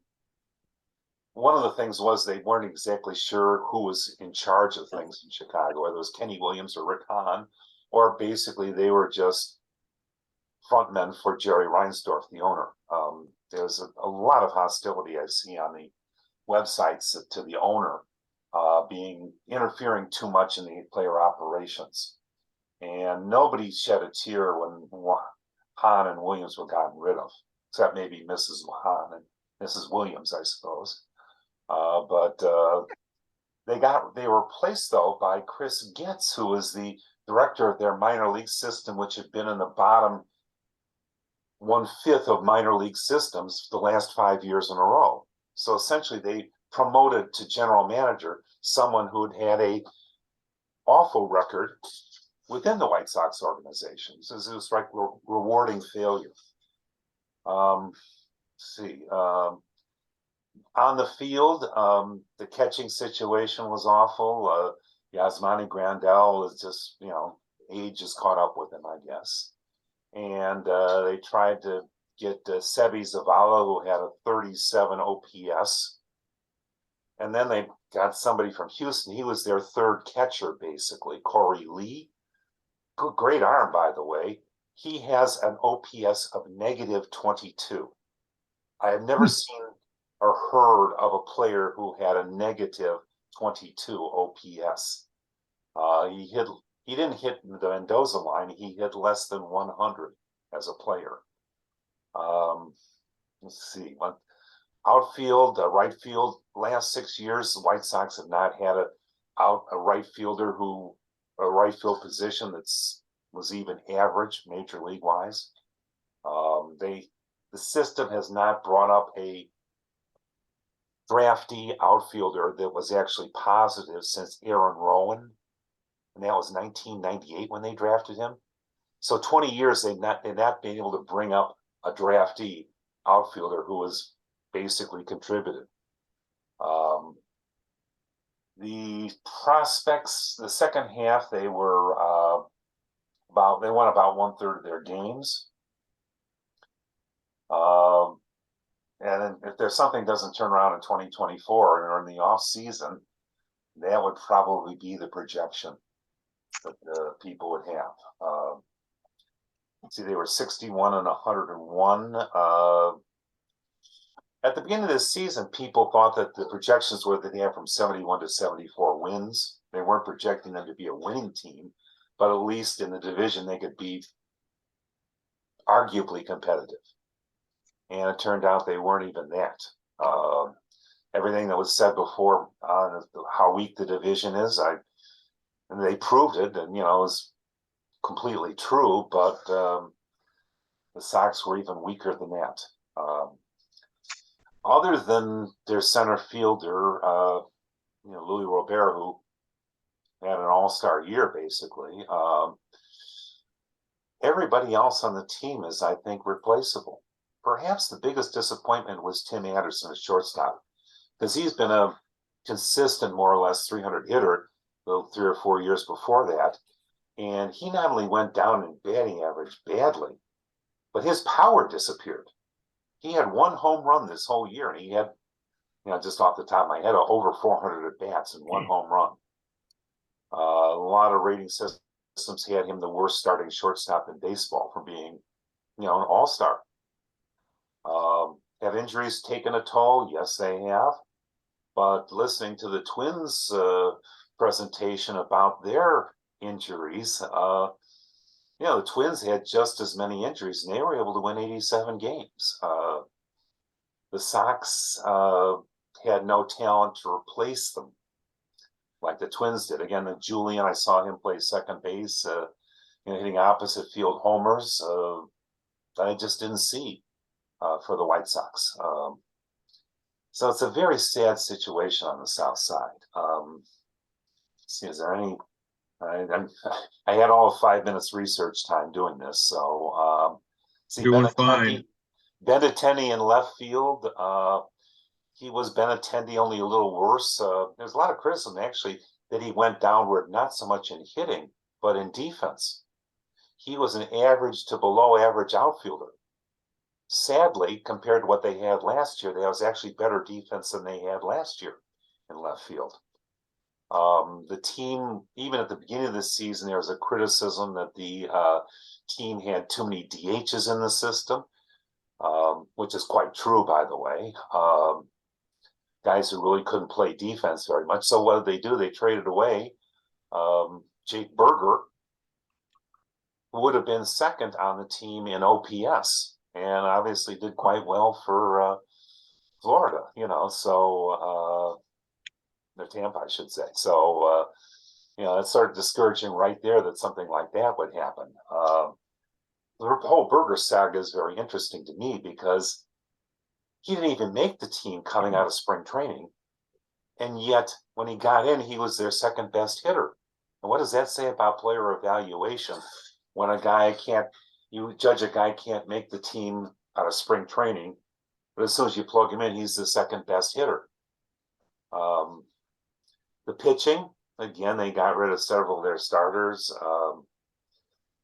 one of the things was they weren't exactly sure who was in charge of things in Chicago, whether it was Kenny Williams or Rick Hahn, or basically they were just frontmen for Jerry Reinsdorf, the owner. There's a lot of hostility I see on the websites to the owner interfering too much in the player operations. And nobody shed a tear when Hahn and Williams were gotten rid of, except maybe Mrs. Hahn and Mrs. Williams, I suppose. But they were replaced, though, by Chris Getz, who was the director of their minor league system, which had been in the bottom 1/5 of minor league systems the last 5 years in a row. So essentially, they promoted to general manager someone who had had a awful record within the White Sox organization. So it was like rewarding failure. Let's see. On the field, the catching situation was awful. Yasmani Grandal is just, age has caught up with him, I guess. And they tried to get Sebi Zavala, who had a 37 OPS. And then they got somebody from Houston. He was their third catcher, basically, Corey Lee. Great arm, by the way. He has an OPS of -22. I have never seen or heard of a player who had a -22 OPS. He didn't hit the Mendoza line. He hit less than 100 as a player. Let's see. Outfield, right field, last 6 years, the White Sox have not had a right fielder a right field position was even average major league wise. The system has not brought up a draftee outfielder that was actually positive since Aaron Rowan, and that was 1998 when they drafted him. So 20 years they've not been able to bring up a draftee outfielder who was basically contributed. The prospects, the second half, they were they won about 1/3 of their games. And if there's something doesn't turn around in 2024 or in the off season, that would probably be the projection that people would have. See, they were 61 and 101. At the beginning of this season, people thought that the projections were that they had from 71 to 74 wins. They weren't projecting them to be a winning team, but at least in the division, they could be arguably competitive. And it turned out they weren't even that. Everything that was said before on how weak the division is, and they proved it, and it was completely true. But the Sox were even weaker than that. Other than their center fielder, Louis Robert, who had an all-star year basically. Everybody else on the team is, I think, replaceable. Perhaps the biggest disappointment was Tim Anderson, at shortstop, because he's been a consistent, more or less 300 hitter the 3 or 4 years before that. And he not only went down in batting average badly, but his power disappeared. He had 1 home run this whole year, and he had, just off the top of my head, over 400 at bats and 1 home run. A lot of rating systems had him the worst starting shortstop in baseball for being, an all-star. Have injuries taken a toll? Yes, they have. But listening to the Twins presentation about their injuries, the Twins had just as many injuries, and they were able to win 87 games. The Sox had no talent to replace them, like the Twins did. Again, Julian, I saw him play second base, hitting opposite field homers. I just didn't see for the White Sox. So it's a very sad situation on the South Side. See, is there any? I had all of 5 minutes research time doing this, so see, Doing fine. Benintendi in left field. He was Benintendi, only a little worse. There's a lot of criticism actually that he went downward, not so much in hitting, but in defense. He was an average to below average outfielder. Sadly, compared to what they had last year, there was actually better defense than they had last year in left field. The team, even at the beginning of the season, there was a criticism that the team had too many DHs in the system, which is quite true, by the way. Guys who really couldn't play defense very much. So what did they do? They traded away Jake Berger, who would have been second on the team in OPS, and obviously did quite well for Florida, or Tampa, I should say. So, it's sort of discouraging right there that something like that would happen. The whole Berger saga is very interesting to me because he didn't even make the team coming out of spring training. And yet, when he got in, he was their second best hitter. And what does that say about player evaluation when you judge a guy can't make the team out of spring training, but as soon as you plug him in, he's the second best hitter. The pitching, again, they got rid of several of their starters.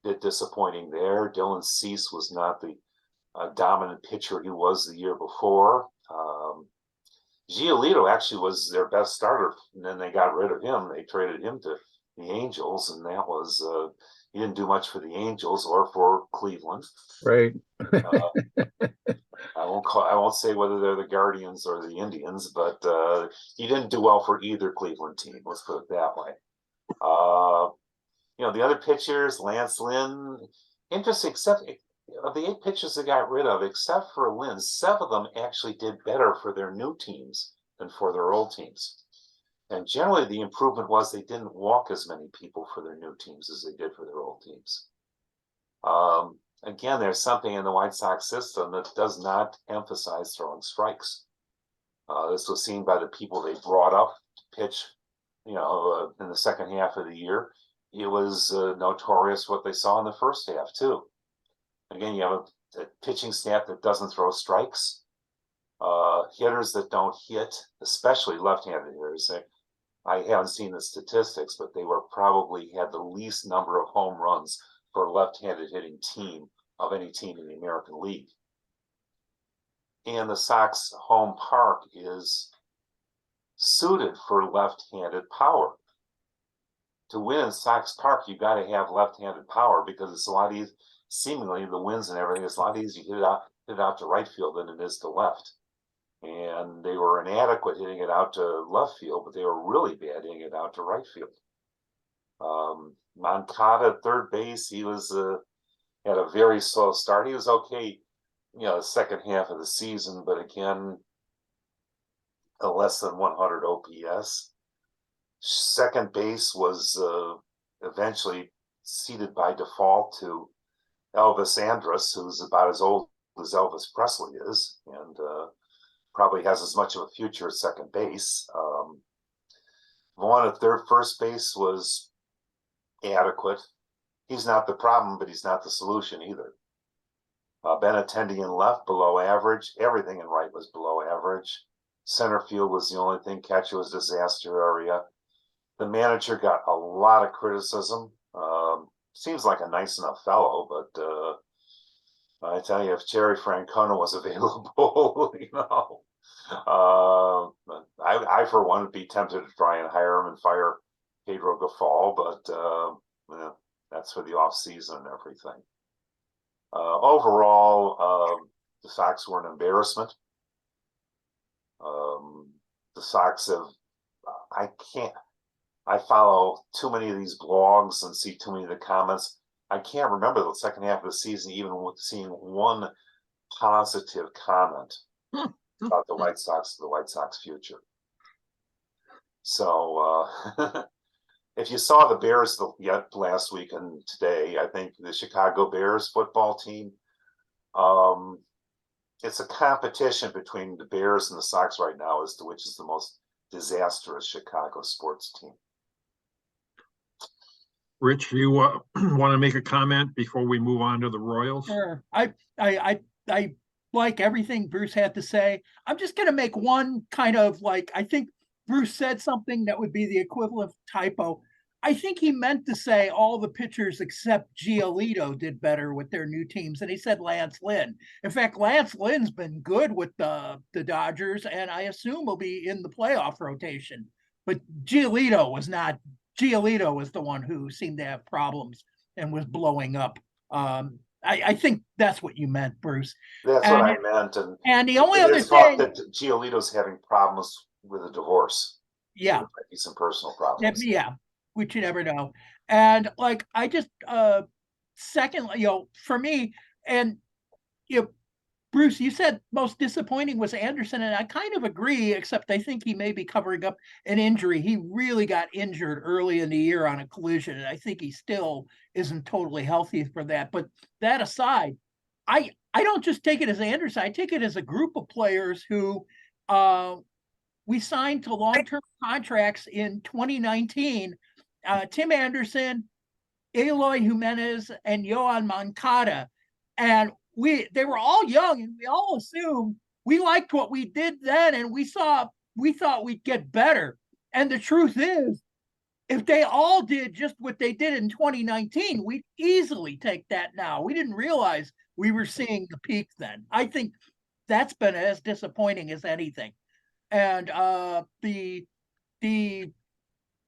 Bit disappointing there. Dylan Cease was not the dominant pitcher he was the year before. Giolito actually was their best starter, and then they got rid of him. They traded him to the Angels, and that was he didn't do much for the Angels or for Cleveland. Right. I won't say whether they're the Guardians or the Indians, but he didn't do well for either Cleveland team. Let's put it that way. The other pitchers, Lance Lynn, interesting. Except of the 8 pitchers they got rid of, except for Lynn, 7 of them actually did better for their new teams than for their old teams. And generally, the improvement was they didn't walk as many people for their new teams as they did for their old teams. Again, there's something in the White Sox system that does not emphasize throwing strikes. This was seen by the people they brought up to pitch, in the second half of the year. It was notorious what they saw in the first half, too. Again, you have a pitching staff that doesn't throw strikes, hitters that don't hit, especially left-handed hitters. I haven't seen the statistics, but they probably had the least number of home runs for a left-handed hitting team of any team in the American League. And the Sox home park is suited for left-handed power. To win in Sox Park, you got to have left-handed power because it's a lot easier. Seemingly, the winds and everything, it's a lot easier to hit it out to right field than it is to left. And they were inadequate hitting it out to left field, but they were really bad hitting it out to right field. Moncada at third base, he was had a very slow start. He was okay, the second half of the season, but again, a less than 100 OPS. Second base was eventually ceded by default to Elvis Andrus, who's about as old as Elvis Presley is, and probably has as much of a future at second base. Vaughn at first base was adequate. He's not the problem, but he's not the solution either. Benintendi in left, below average. Everything in right was below average. Center field was the only thing. Catcher was disaster area. The manager got a lot of criticism. Seems like a nice enough fellow, but I tell you, if Jerry Francona was available, I for one would be tempted to try and hire him and fire Pedro Gaffal, but that's for the off season and everything. Overall, the Sox were an embarrassment. The Sox have, I follow too many of these blogs and see too many of the comments. I can't remember the second half of the season even with seeing one positive comment about the White Sox future. So if you saw the Bears yet last week and today, I think the Chicago Bears football team, it's a competition between the Bears and the Sox right now as to which is the most disastrous Chicago sports team. Rich, you want to make a comment before we move on to the Royals? Sure. I like everything Bruce had to say. I'm just going to make one kind of I think Bruce said something that would be the equivalent of typo. I think he meant to say all the pitchers except Giolito did better with their new teams, and he said Lance Lynn. In fact, Lance Lynn's been good with the Dodgers, and I assume will be in the playoff rotation. But Giolito was not. Giolito was the one who seemed to have problems and was blowing up. I think that's what you meant, Bruce. That's what I meant. And the only other thing thing that Giolito's having problems with a divorce. Yeah, there might be some personal problems. Yeah, which you never know. And I just secondly, for me, and Bruce, you said most disappointing was Anderson, and I kind of agree, except I think he may be covering up an injury. He really got injured early in the year on a collision, and I think he still isn't totally healthy for that. But that aside, I don't just take it as Anderson. I take it as a group of players who we signed to long-term contracts in 2019. Tim Anderson, Eloy Jimenez, and Yohan Moncada. And they were all young, and we all assumed we liked what we did then, and we thought we'd get better. And the truth is, if they all did just what they did in 2019, we'd easily take that now. We didn't realize we were seeing the peak then. I think that's been as disappointing as anything. And I mean,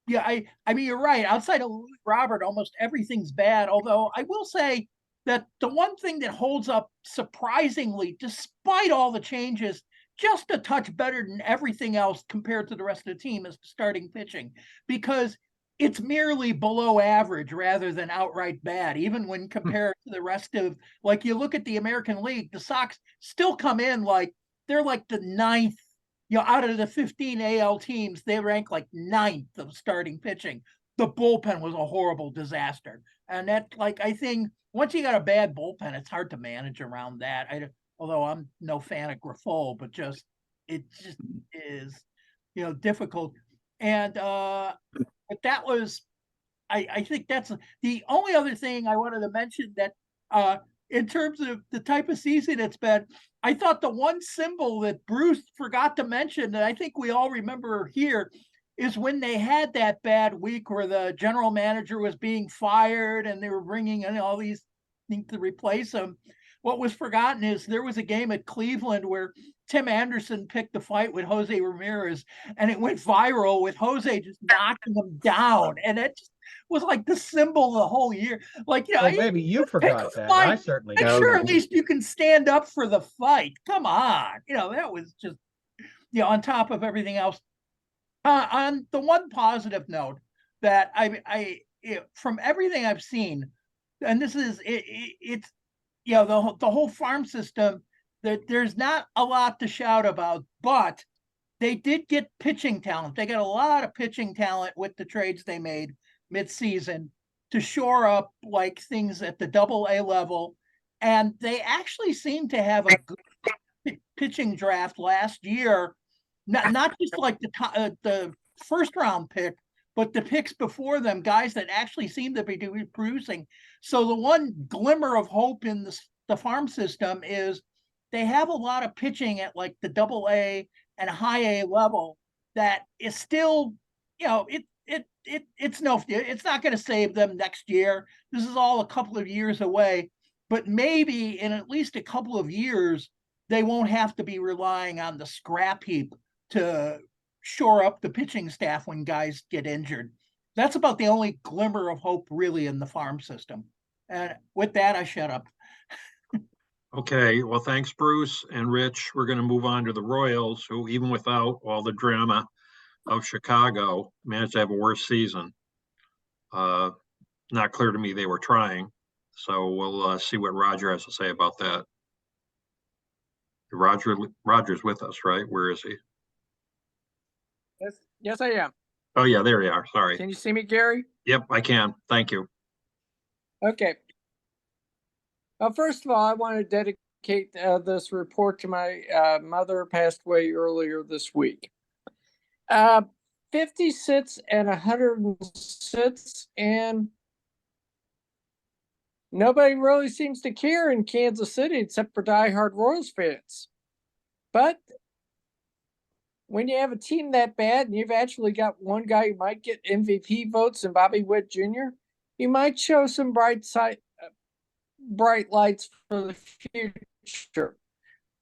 you're right. Outside of Robert, almost everything's bad. Although I will say that the one thing that holds up surprisingly, despite all the changes, just a touch better than everything else compared to the rest of the team is starting pitching, because it's merely below average rather than outright bad. Even when compared to the rest of, you look at the American League, the Sox still come in they're the ninth. Out of the 15 AL teams, they rank ninth of starting pitching. The bullpen was a horrible disaster. And that, I think once you got a bad bullpen, it's hard to manage around that. Although I'm no fan of Grifol, but it just is, difficult. And but that was, I think that's the only other thing I wanted to mention that in terms of the type of season it's been. I thought the one symbol that Bruce forgot to mention that I think we all remember here is when they had that bad week where the general manager was being fired and they were bringing in all these things to replace him. What was forgotten is there was a game at Cleveland where Tim Anderson picked a fight with Jose Ramirez, and it went viral with Jose just knocking him down. And it just was the symbol of the whole year. Maybe you forgot that. I certainly make sure at least you can stand up for the fight. Come on. That was just, on top of everything else. On the one positive note that I from everything I've seen, and this is it's the whole farm system, that there's not a lot to shout about, but they did get pitching talent. They got a lot of pitching talent with the trades they made mid-season to shore up things at the Double-A level, and they actually seem to have a good pitching draft last year. Not just the first round pick, but the picks before them, guys that actually seem to be producing. So the one glimmer of hope in the farm system is they have a lot of pitching at like the AA and high A level that is still, it's not going to save them next year. This is all a couple of years away, but maybe in at least a couple of years, they won't have to be relying on the scrap heap to shore up the pitching staff when guys get injured. That's about the only glimmer of hope really in the farm system. And with that, I shut up. Okay, well, thanks, Bruce and Rich. We're going to move on to the Royals, who even without all the drama of Chicago managed to have a worse season. Not clear to me they were trying. So we'll see what Roger has to say about that. Roger's with us, right? Where is he? Yes, I am. Oh, yeah, there you are. Sorry. Can you see me, Gary? Yep, I can. Thank you. Okay. Well, first of all, I want to dedicate this report to my mother, passed away earlier this week. 50 sits and 100 sits, and nobody really seems to care in Kansas City except for diehard Royals fans. But when you have a team that bad and you've actually got one guy who might get MVP votes and Bobby Witt Jr., you might show some bright lights for the future.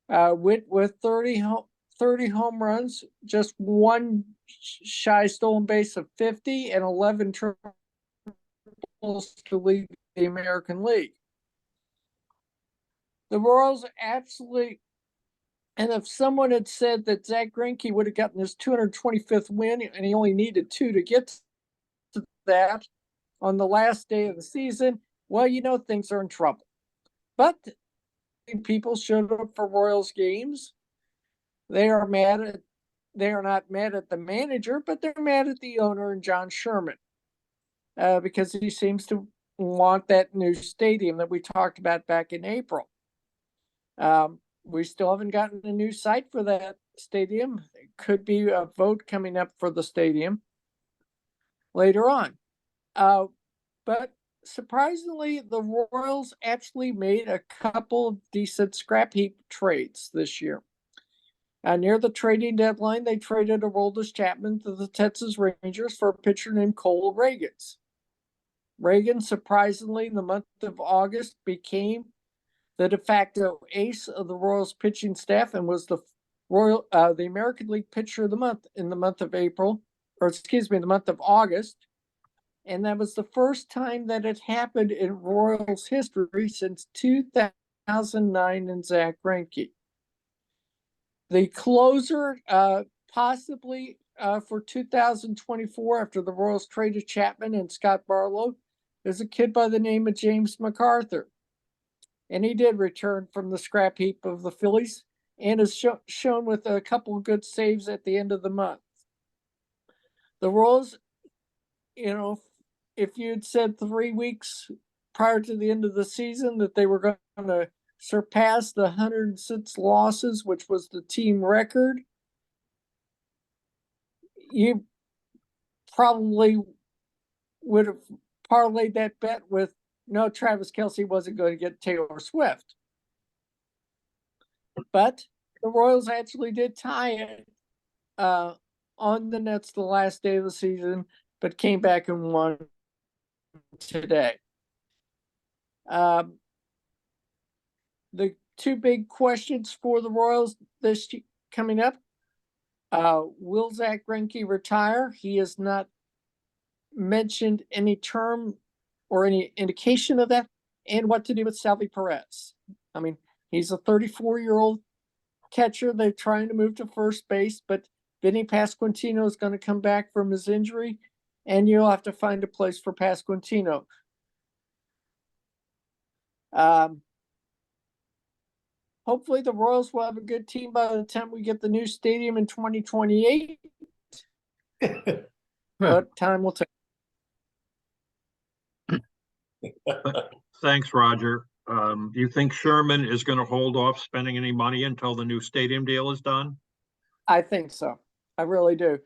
Witt with 30 home runs, just one shy stolen base of 50 and 11 triples to lead the American League. The Royals absolutely, and if someone had said that Zach Greinke would have gotten his 225th win and he only needed 2 to get to that on the last day of the season, well, things are in trouble. But people showed up for Royals games. They are not mad at the manager, but they're mad at the owner and John Sherman because he seems to want that new stadium that we talked about back in April. We still haven't gotten a new site for that stadium. It could be a vote coming up for the stadium later on. But surprisingly, the Royals actually made a couple of decent scrap heap trades this year. Near the trading deadline, they traded Aroldis Chapman to the Texas Rangers for a pitcher named Cole Ragans. Reagan, surprisingly, in the month of August, became the de facto ace of the Royals pitching staff and was the American League Pitcher of the Month in the month of the month of August. And that was the first time that it happened in Royals history since 2009 and Zach Greinke. The closer, possibly for 2024, after the Royals traded Chapman and Scott Barlow, is a kid by the name of James MacArthur. And he did return from the scrap heap of the Phillies and is shown with a couple of good saves at the end of the month. The Royals, if you'd said 3 weeks prior to the end of the season that they were going to surpass the 106 losses, which was the team record, you probably would have parlayed that bet with no, Travis Kelce wasn't going to get Taylor Swift. But the Royals actually did tie it on the Nets the last day of the season, but came back and won today. The 2 big questions for the Royals this coming up. Will Zach Greinke retire? He has not mentioned any term or any indication of that, and what to do with Salvi Perez. I mean, he's a 34-year-old catcher. They're trying to move to first base, but Vinny Pasquantino is going to come back from his injury, and you'll have to find a place for Pasquantino. Hopefully the Royals will have a good team by the time we get the new stadium in 2028. But time will tell. Thanks, Roger. Do you think Sherman is going to hold off spending any money until the new stadium deal is done? I think so. I really do.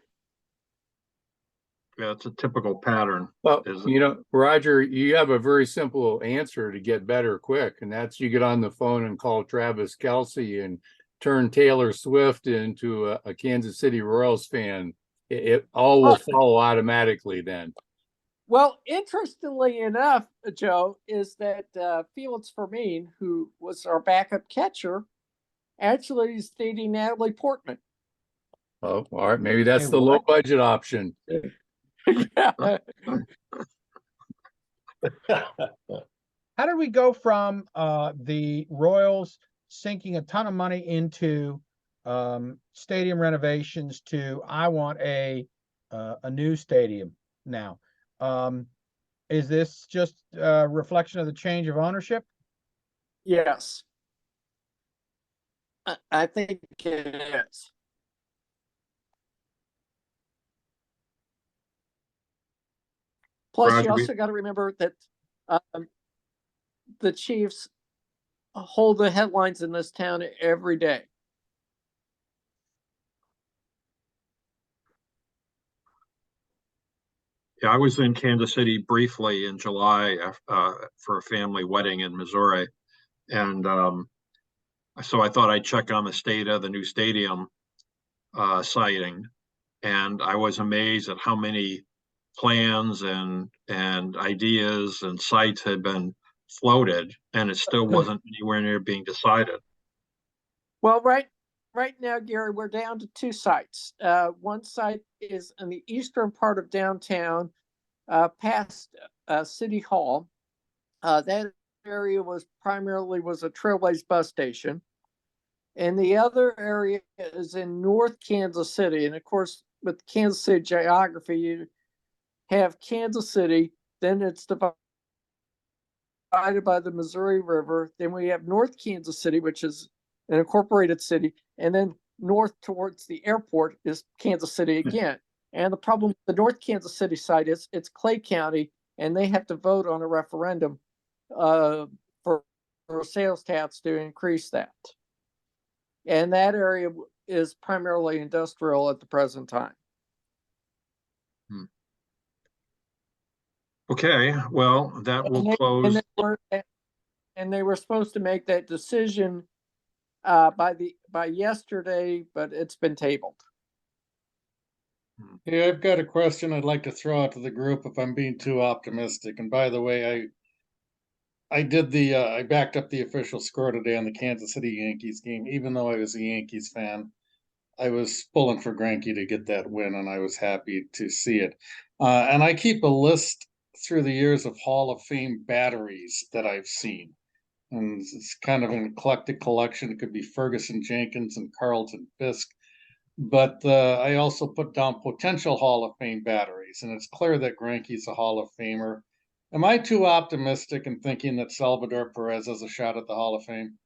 Yeah, it's a typical pattern. Well, Is Roger, you have a very simple answer to get better quick, and that's you get on the phone and call Travis Kelce and turn Taylor Swift into a Kansas City Royals fan. It all will follow automatically then. Well, interestingly enough, Joe, is that Felix Fermin, who was our backup catcher, actually is dating Natalie Portman. Oh, all right. Maybe that's Hey, the low what? budget option. Yeah. How did we go from the Royals sinking a ton of money into stadium renovations to I want a new stadium now? Is this just a reflection of the change of ownership? Yes. I think it is. Plus, Roger, you also got to remember that the Chiefs hold the headlines in this town every day. Yeah, I was in Kansas City briefly in July for a family wedding in Missouri, and so I thought I'd check on the state of the new stadium siting, and I was amazed at how many plans and ideas and sites had been floated, and it still wasn't anywhere near being decided. Well, right now, Gary, we're down to two sites. One site is in the eastern part of downtown, past City Hall. That area was primarily a Trailways bus station. And the other area is in North Kansas City. And of course, with Kansas City geography, you have Kansas City, then it's divided by the Missouri River. Then we have North Kansas City, which is an incorporated city. And then north towards the airport is Kansas City again. And the problem with the North Kansas City site is it's Clay County, and they have to vote on a referendum for sales tax to increase that. And that area is primarily industrial at the present time. Okay, well, that will close. And they were supposed to make that decision by yesterday, but it's been tabled. Hey, I've got a question I'd like to throw out to the group if I'm being too optimistic. And by the way, I did I backed up the official score today on the Kansas City Yankees game, even though I was a Yankees fan. I was pulling for Greinke to get that win, and I was happy to see it. And I keep a list through the years of Hall of Fame batteries that I've seen. And it's kind of an eclectic collection. It could be Ferguson Jenkins and Carlton Fisk. But I also put down potential Hall of Fame batteries, and it's clear that Greinke's a Hall of Famer. Am I too optimistic in thinking that Salvador Perez has a shot at the Hall of Fame?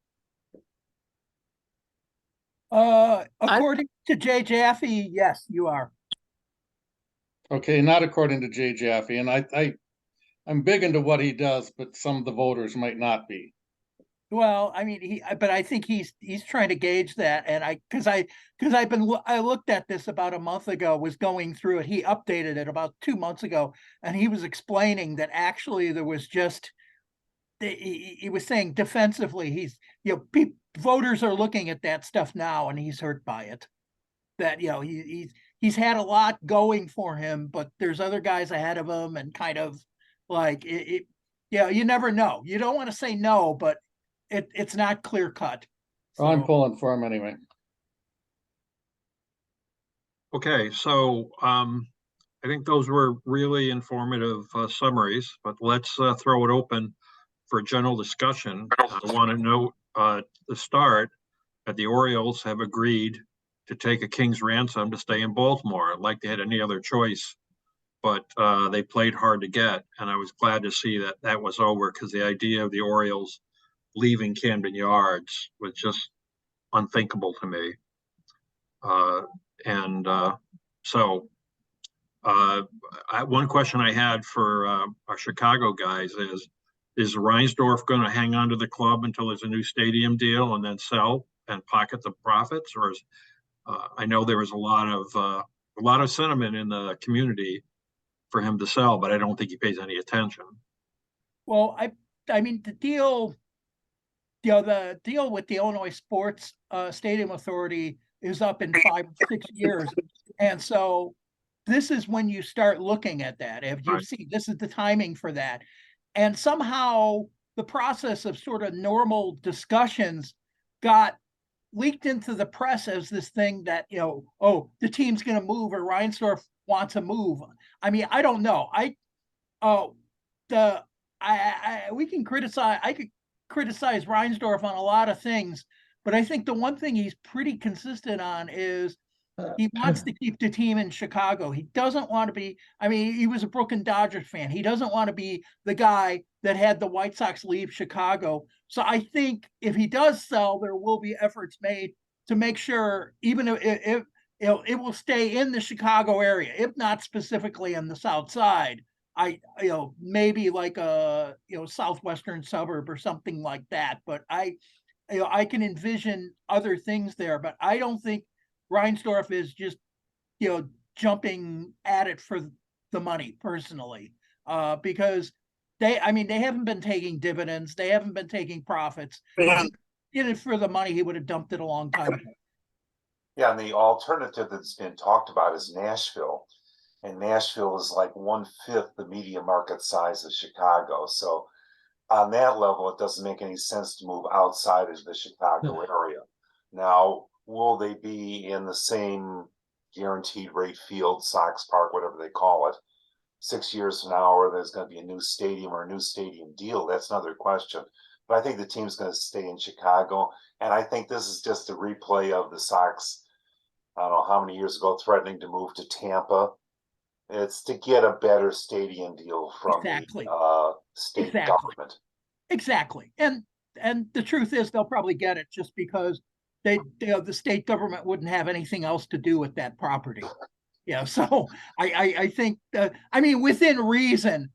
According to Jay Jaffe, yes, you are. Okay, not according to Jay Jaffe, and I'm big into what he does, but some of the voters might not be. Well, I mean, but I think he's trying to gauge that, and I looked at this about a month ago, was going through it. He updated it about 2 months ago, and he was explaining that actually there was just he was saying defensively, voters are looking at that stuff now, and he's hurt by it. That he's had a lot going for him, but there's other guys ahead of him, and kind of like you never know. You don't want to say no, but it's not clear cut. So. I'm pulling for him anyway. Okay, so I think those were really informative summaries, but let's throw it open for general discussion. I want to note the start that the Orioles have agreed to take a king's ransom to stay in Baltimore, like they had any other choice, but they played hard to get, and I was glad to see that that was over, because the idea of the Orioles leaving Camden Yards was just unthinkable to me. One question I had for our Chicago guys is Reinsdorf going to hang on to the club until there's a new stadium deal and then sell and pocket the profits? Or I know there was a lot of sentiment in the community for him to sell, but I don't think he pays any attention. Well, I mean, the deal with the Illinois Sports Stadium Authority is up in 5 or 6 years. And so this is when you start looking at that. If you Right. see, this is the timing for that. And somehow the process of sort of normal discussions got leaked into the press as this thing that, oh, the team's going to move or Reinsdorf wants to move. I mean, I don't know. We can criticize, I could criticize Reinsdorf on a lot of things, but I think the one thing he's pretty consistent on is he wants to keep the team in Chicago. He doesn't want to be, I mean, he was a Brooklyn Dodgers fan. He doesn't want to be the guy that had the White Sox leave Chicago. So I think if he does sell, there will be efforts made to make sure, even if it will stay in the Chicago area, if not specifically in the South Side. Maybe like a, southwestern suburb or something like that. But I can envision other things there, but I don't think Reinsdorf is just, jumping at it for the money personally, because they haven't been taking dividends. They haven't been taking profits. If he did it for the money, he would have dumped it a long time ago. Yeah, and the alternative that's been talked about is Nashville. And Nashville is like 1/5 the media market size of Chicago. So on that level, it doesn't make any sense to move outside of the Chicago area. Now, will they be in the same guaranteed rate field, Sox Park, whatever they call it, 6 years from now, or there's going to be a new stadium or a new stadium deal? That's another question. But I think the team's going to stay in Chicago. And I think this is just a replay of the Sox, I don't know how many years ago, threatening to move to Tampa. It's to get a better stadium deal from the state government. Exactly. And the truth is they'll probably get it just because the state government wouldn't have anything else to do with that property. So I think within reason,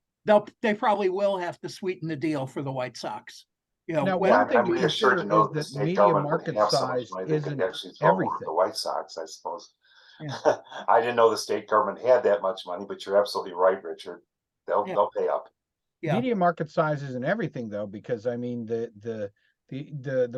they probably will have to sweeten the deal for the White Sox. Now, one thing I'm to reassured consider to know is that the that state media government would market have so much size money they could isn't actually throw over everything. the White Sox, I suppose. Yeah. I didn't know the state government had that much money, but you're absolutely right, Richard. They'll pay up. Media market size isn't everything, though, because I mean the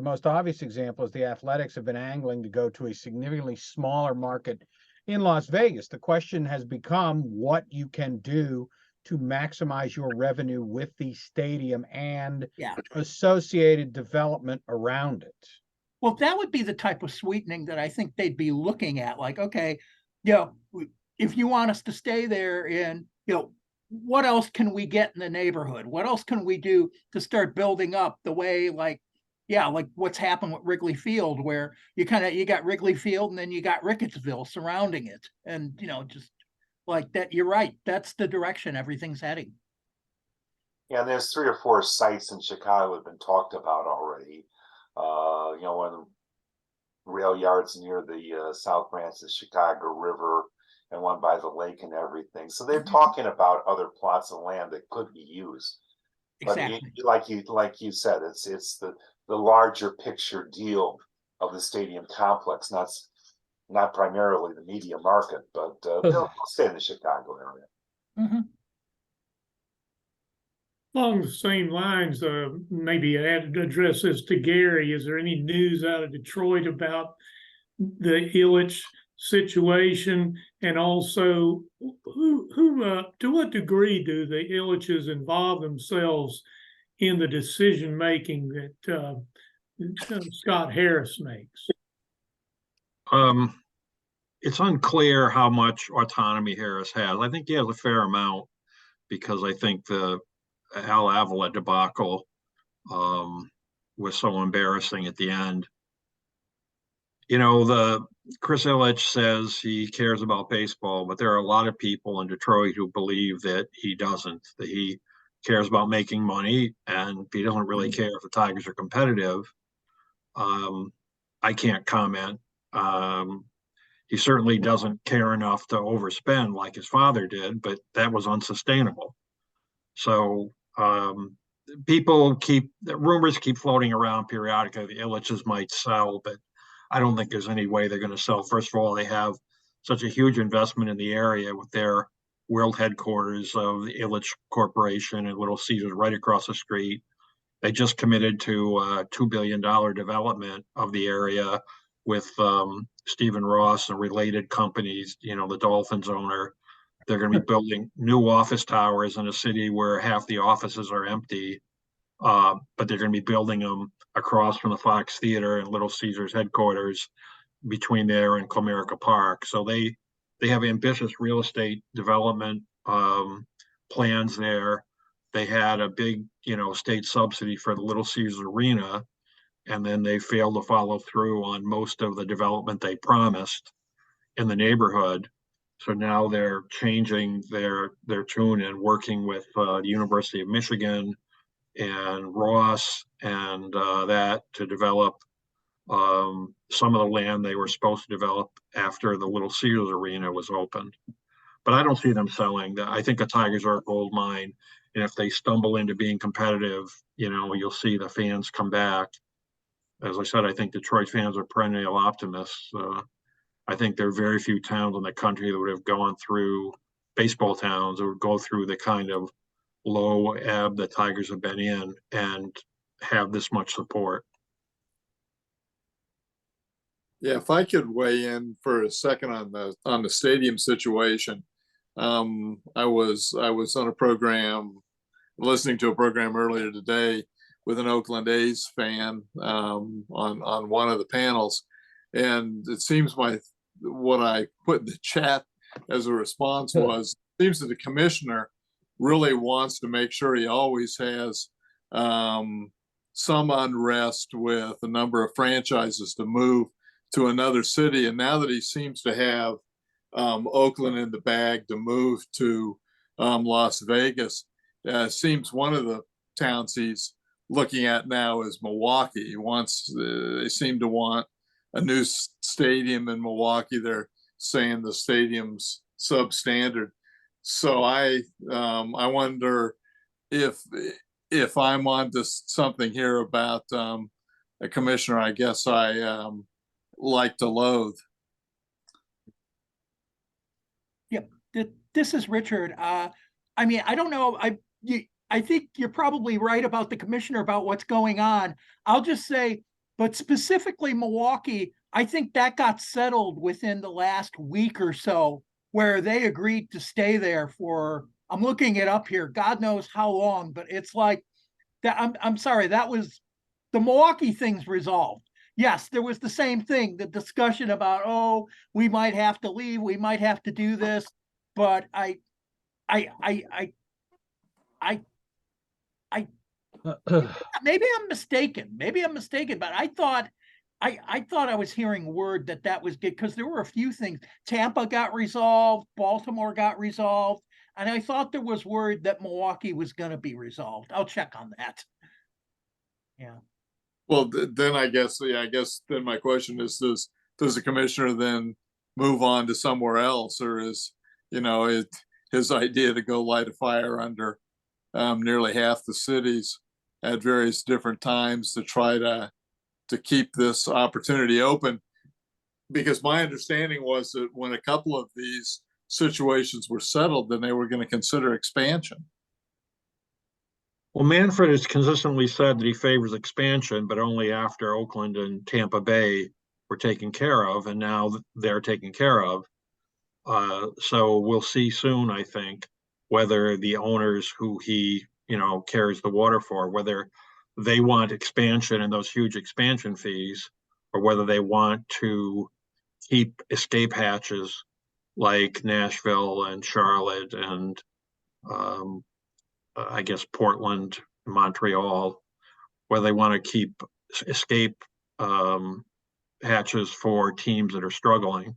most obvious example is the Athletics have been angling to go to a significantly smaller market in Las Vegas. The question has become what you can do to maximize your revenue with the stadium and associated development around it. Well, that would be the type of sweetening that I think they'd be looking at. Like, okay, if you want us to stay there in, what else can we get in the neighborhood? What else can we do to start building up the way, like what's happened with Wrigley Field, where you got Wrigley Field and then you got Rickettsville surrounding it. And, just like that, you're right. That's the direction everything's heading. Yeah, there's 3 or 4 sites in Chicago that have been talked about already. When rail yards near the South Branch of Chicago River, and one by the lake and everything. So they're talking about other plots of land that could be used. Exactly. But like you said, it's the larger picture deal of the stadium complex, not primarily the media market, but they'll stay in the Chicago area. Mm-hmm. Along the same lines, maybe I'd address this to Gary. Is there any news out of Detroit about the Ilitch situation, and also who to what degree do the Ilitches involve themselves in the decision making that Scott Harris makes? It's unclear how much autonomy Harris has. I think he has a fair amount, because I think the Al Avila debacle was so embarrassing at the end. The Chris Ilitch says he cares about baseball, but there are a lot of people in Detroit who believe that he doesn't, that he cares about making money, and he doesn't really care if the Tigers are competitive. I can't comment. He certainly doesn't care enough to overspend like his father did, but that was unsustainable. So rumors keep floating around periodically. The Ilitches might sell, but I don't think there's any way they're going to sell. First of all, they have such a huge investment in the area with their world headquarters of the Ilitch Corporation and Little Caesars right across the street. They just committed to a $2 billion development of the area with Stephen Ross and related companies, the Dolphins owner. They're going to be building new office towers in a city where half the offices are empty, but they're going to be building them across from the Fox Theater and Little Caesars headquarters between there and Comerica Park. So they have ambitious real estate development plans there. They had a big, state subsidy for the Little Caesars Arena, and then they failed to follow through on most of the development they promised in the neighborhood. So now they're changing their tune and working with the University of Michigan and Ross and that to develop some of the land they were supposed to develop after the Little Caesars Arena was opened. But I don't see them selling. I think the Tigers are a gold mine. And if they stumble into being competitive, you'll see the fans come back. As I said, I think Detroit fans are perennial optimists. I think there are very few towns in the country that would have gone through, baseball towns that would go through the kind of low ebb the Tigers have been in and have this much support. Yeah, if I could weigh in for a second on the stadium situation. I was on a program, listening to a program earlier today with an Oakland A's fan on one of the panels, and it seems what I put in the chat as a response was, it seems that the commissioner really wants to make sure he always has some unrest with a number of franchises to move to another city, and now that he seems to have Oakland in the bag to move to Las Vegas, seems one of the towns he's looking at now is Milwaukee. They seem to want a new stadium in Milwaukee. They're saying the stadium's substandard. So I wonder if I'm onto something here about a commissioner. I guess I like to loathe. Yep. This is Richard. I don't know. I think you're probably right about the commissioner about what's going on. I'll just say, but specifically Milwaukee, I think that got settled within the last week or so, where they agreed to stay there for, I'm looking it up here, God knows how long, but it's like that. I'm sorry, that was the Milwaukee thing's resolved. Yes, there was the same thing, the discussion about, we might have to leave, we might have to do this, but maybe I'm mistaken. But I thought I was hearing word that was good, because there were a few things. Tampa got resolved, Baltimore got resolved, and I thought there was word that Milwaukee was going to be resolved. I'll check on that. Yeah. Well, then I guess then my question is, does the commissioner then move on to somewhere else, or is his idea to go light a fire under nearly half the cities at various different times to try to keep this opportunity open? Because my understanding was that when a couple of these situations were settled, then they were going to consider expansion. Well, Manfred has consistently said that he favors expansion, but only after Oakland and Tampa Bay were taken care of, and now they're taken care of. So we'll see soon, I think, whether the owners who he, carries the water for, whether they want expansion and those huge expansion fees, or whether they want to keep escape hatches like Nashville and Charlotte and I guess Portland, Montreal, whether they want to keep escape hatches for teams that are struggling.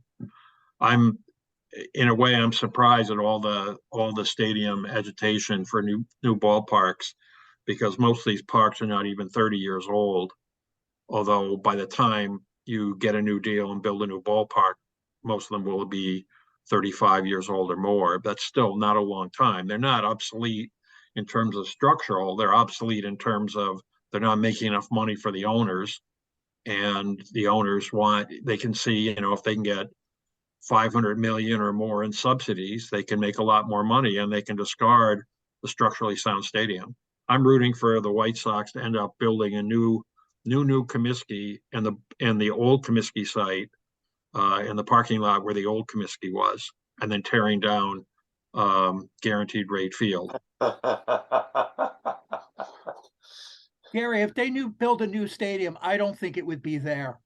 In a way, I'm surprised at all the stadium agitation for new ballparks, because most of these parks are not even 30 years old. Although by the time you get a new deal and build a new ballpark, most of them will be 35 years old or more. That's still not a long time. They're not obsolete in terms of structural. They're obsolete in terms of they're not making enough money for the owners, and the owners they can see, if they can get 500 million or more in subsidies, they can make a lot more money and they can discard the structurally sound stadium. I'm rooting for the White Sox to end up building a new Comiskey and the old Comiskey site in the parking lot where the old Comiskey was, and then tearing down Guaranteed Rate Field. Gary, if they build a new stadium, I don't think it would be there.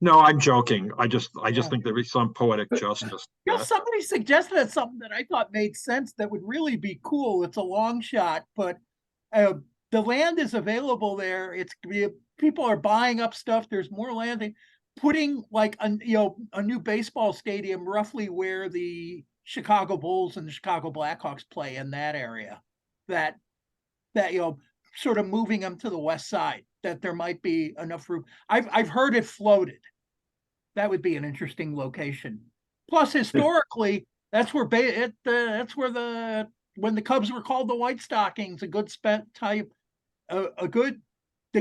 No, I'm joking. I just Yeah. think there'd be some poetic justice. You know, somebody suggested something that I thought made sense that would really be cool. It's a long shot, but the land is available there. It's people are buying up stuff. There's more land. Putting like a new baseball stadium roughly where the Chicago Bulls and the Chicago Blackhawks play in that area. That sort of moving them to the west side. That there might be enough room. I've heard it floated. That would be an interesting location. Plus, historically, that's where when the Cubs were called the White Stockings, the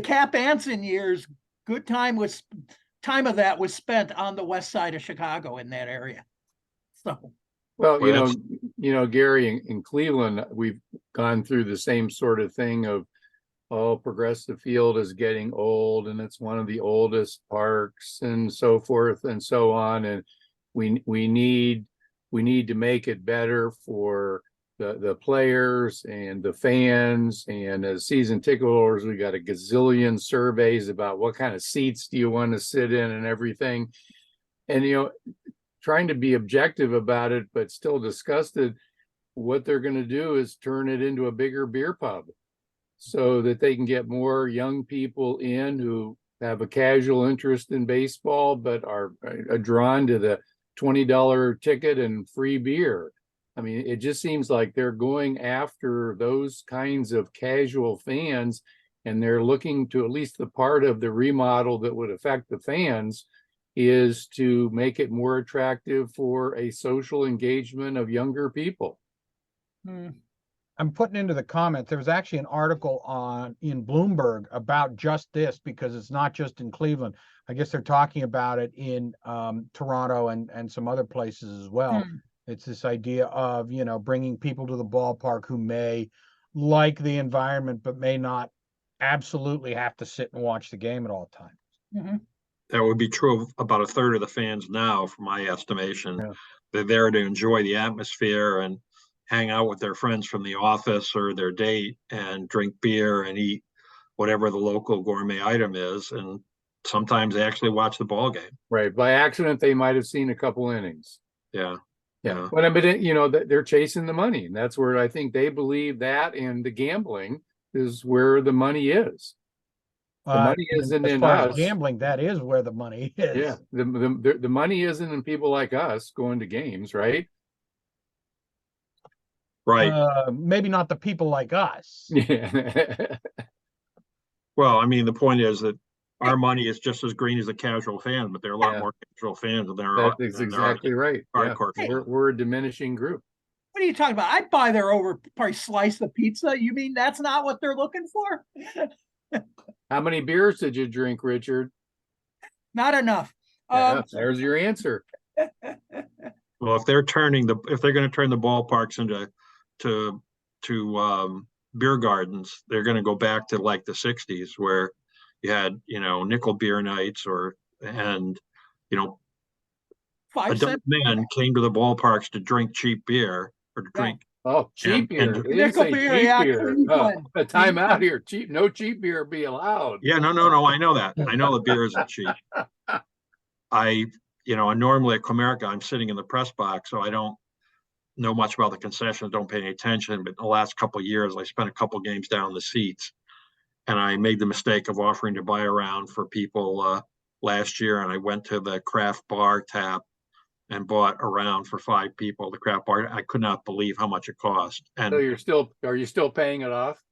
Cap Anson years, good time of that was spent on the west side of Chicago in that area. So, well, Gary, in Cleveland, we've gone through the same sort of thing of, Progressive Field is getting old and it's one of the oldest parks and so forth and so on. And we need to make it better for the players and the fans. And as season ticket holders, we got a gazillion surveys about what kind of seats do you want to sit in and everything. And, trying to be objective about it, but still disgusted, what they're going to do is turn it into a bigger beer pub, so that they can get more young people in who have a casual interest in baseball, but are drawn to the $20 ticket and free beer. I mean, it just seems like they're going after those kinds of casual fans, and they're looking to, at least the part of the remodel that would affect the fans, is to make it more attractive for a social engagement of younger people. I'm putting into the comments, there was actually an article in Bloomberg about just this, because it's not just in Cleveland. I guess they're talking about it in Toronto and some other places as well. It's this idea of, bringing people to the ballpark who may like the environment, but may not absolutely have to sit and watch the game at all times. That would be true of about a third of the fans now, from my estimation. Yeah. They're there to enjoy the atmosphere and hang out with their friends from the office or their date and drink beer and eat whatever the local gourmet item is. And sometimes they actually watch the ball game. Right. By accident, they might have seen a couple innings. Yeah. Yeah. But they're chasing the money. And that's where I think they believe that, and the gambling is where the money is. The money isn't in us. Gambling, that is where the money is. Yeah. The money isn't in people like us going to games, right? Right. Maybe not the people like us. Yeah. Well, I mean, the point is that our money is just as green as a casual fan, but there are a lot more casual fans than there are. That's exactly right. Hardcore fans. We're a diminishing group. What are you talking about? I'd buy their overpriced slice of pizza. You mean that's not what they're looking for? How many beers did you drink, Richard? Not enough. There's your answer. Well, if they're going to turn the ballparks into beer gardens, they're going to go back to like the 60s, where you had, nickel beer nights adult men came to the ballparks to drink cheap beer or to drink. Oh, cheap beer. Nickel beer, Time out here. No cheap beer be allowed. Yeah, no. I know that. I know the beer isn't cheap. Normally at Comerica, I'm sitting in the press box, so I don't know much about the concessions, don't pay any attention. But in the last couple of years, I spent a couple games down in the seats, and I made the mistake of offering to buy around for people last year. And I went to the craft bar tap and bought around for 5 people. The craft bar, I could not believe how much it cost. And so are you still paying it off?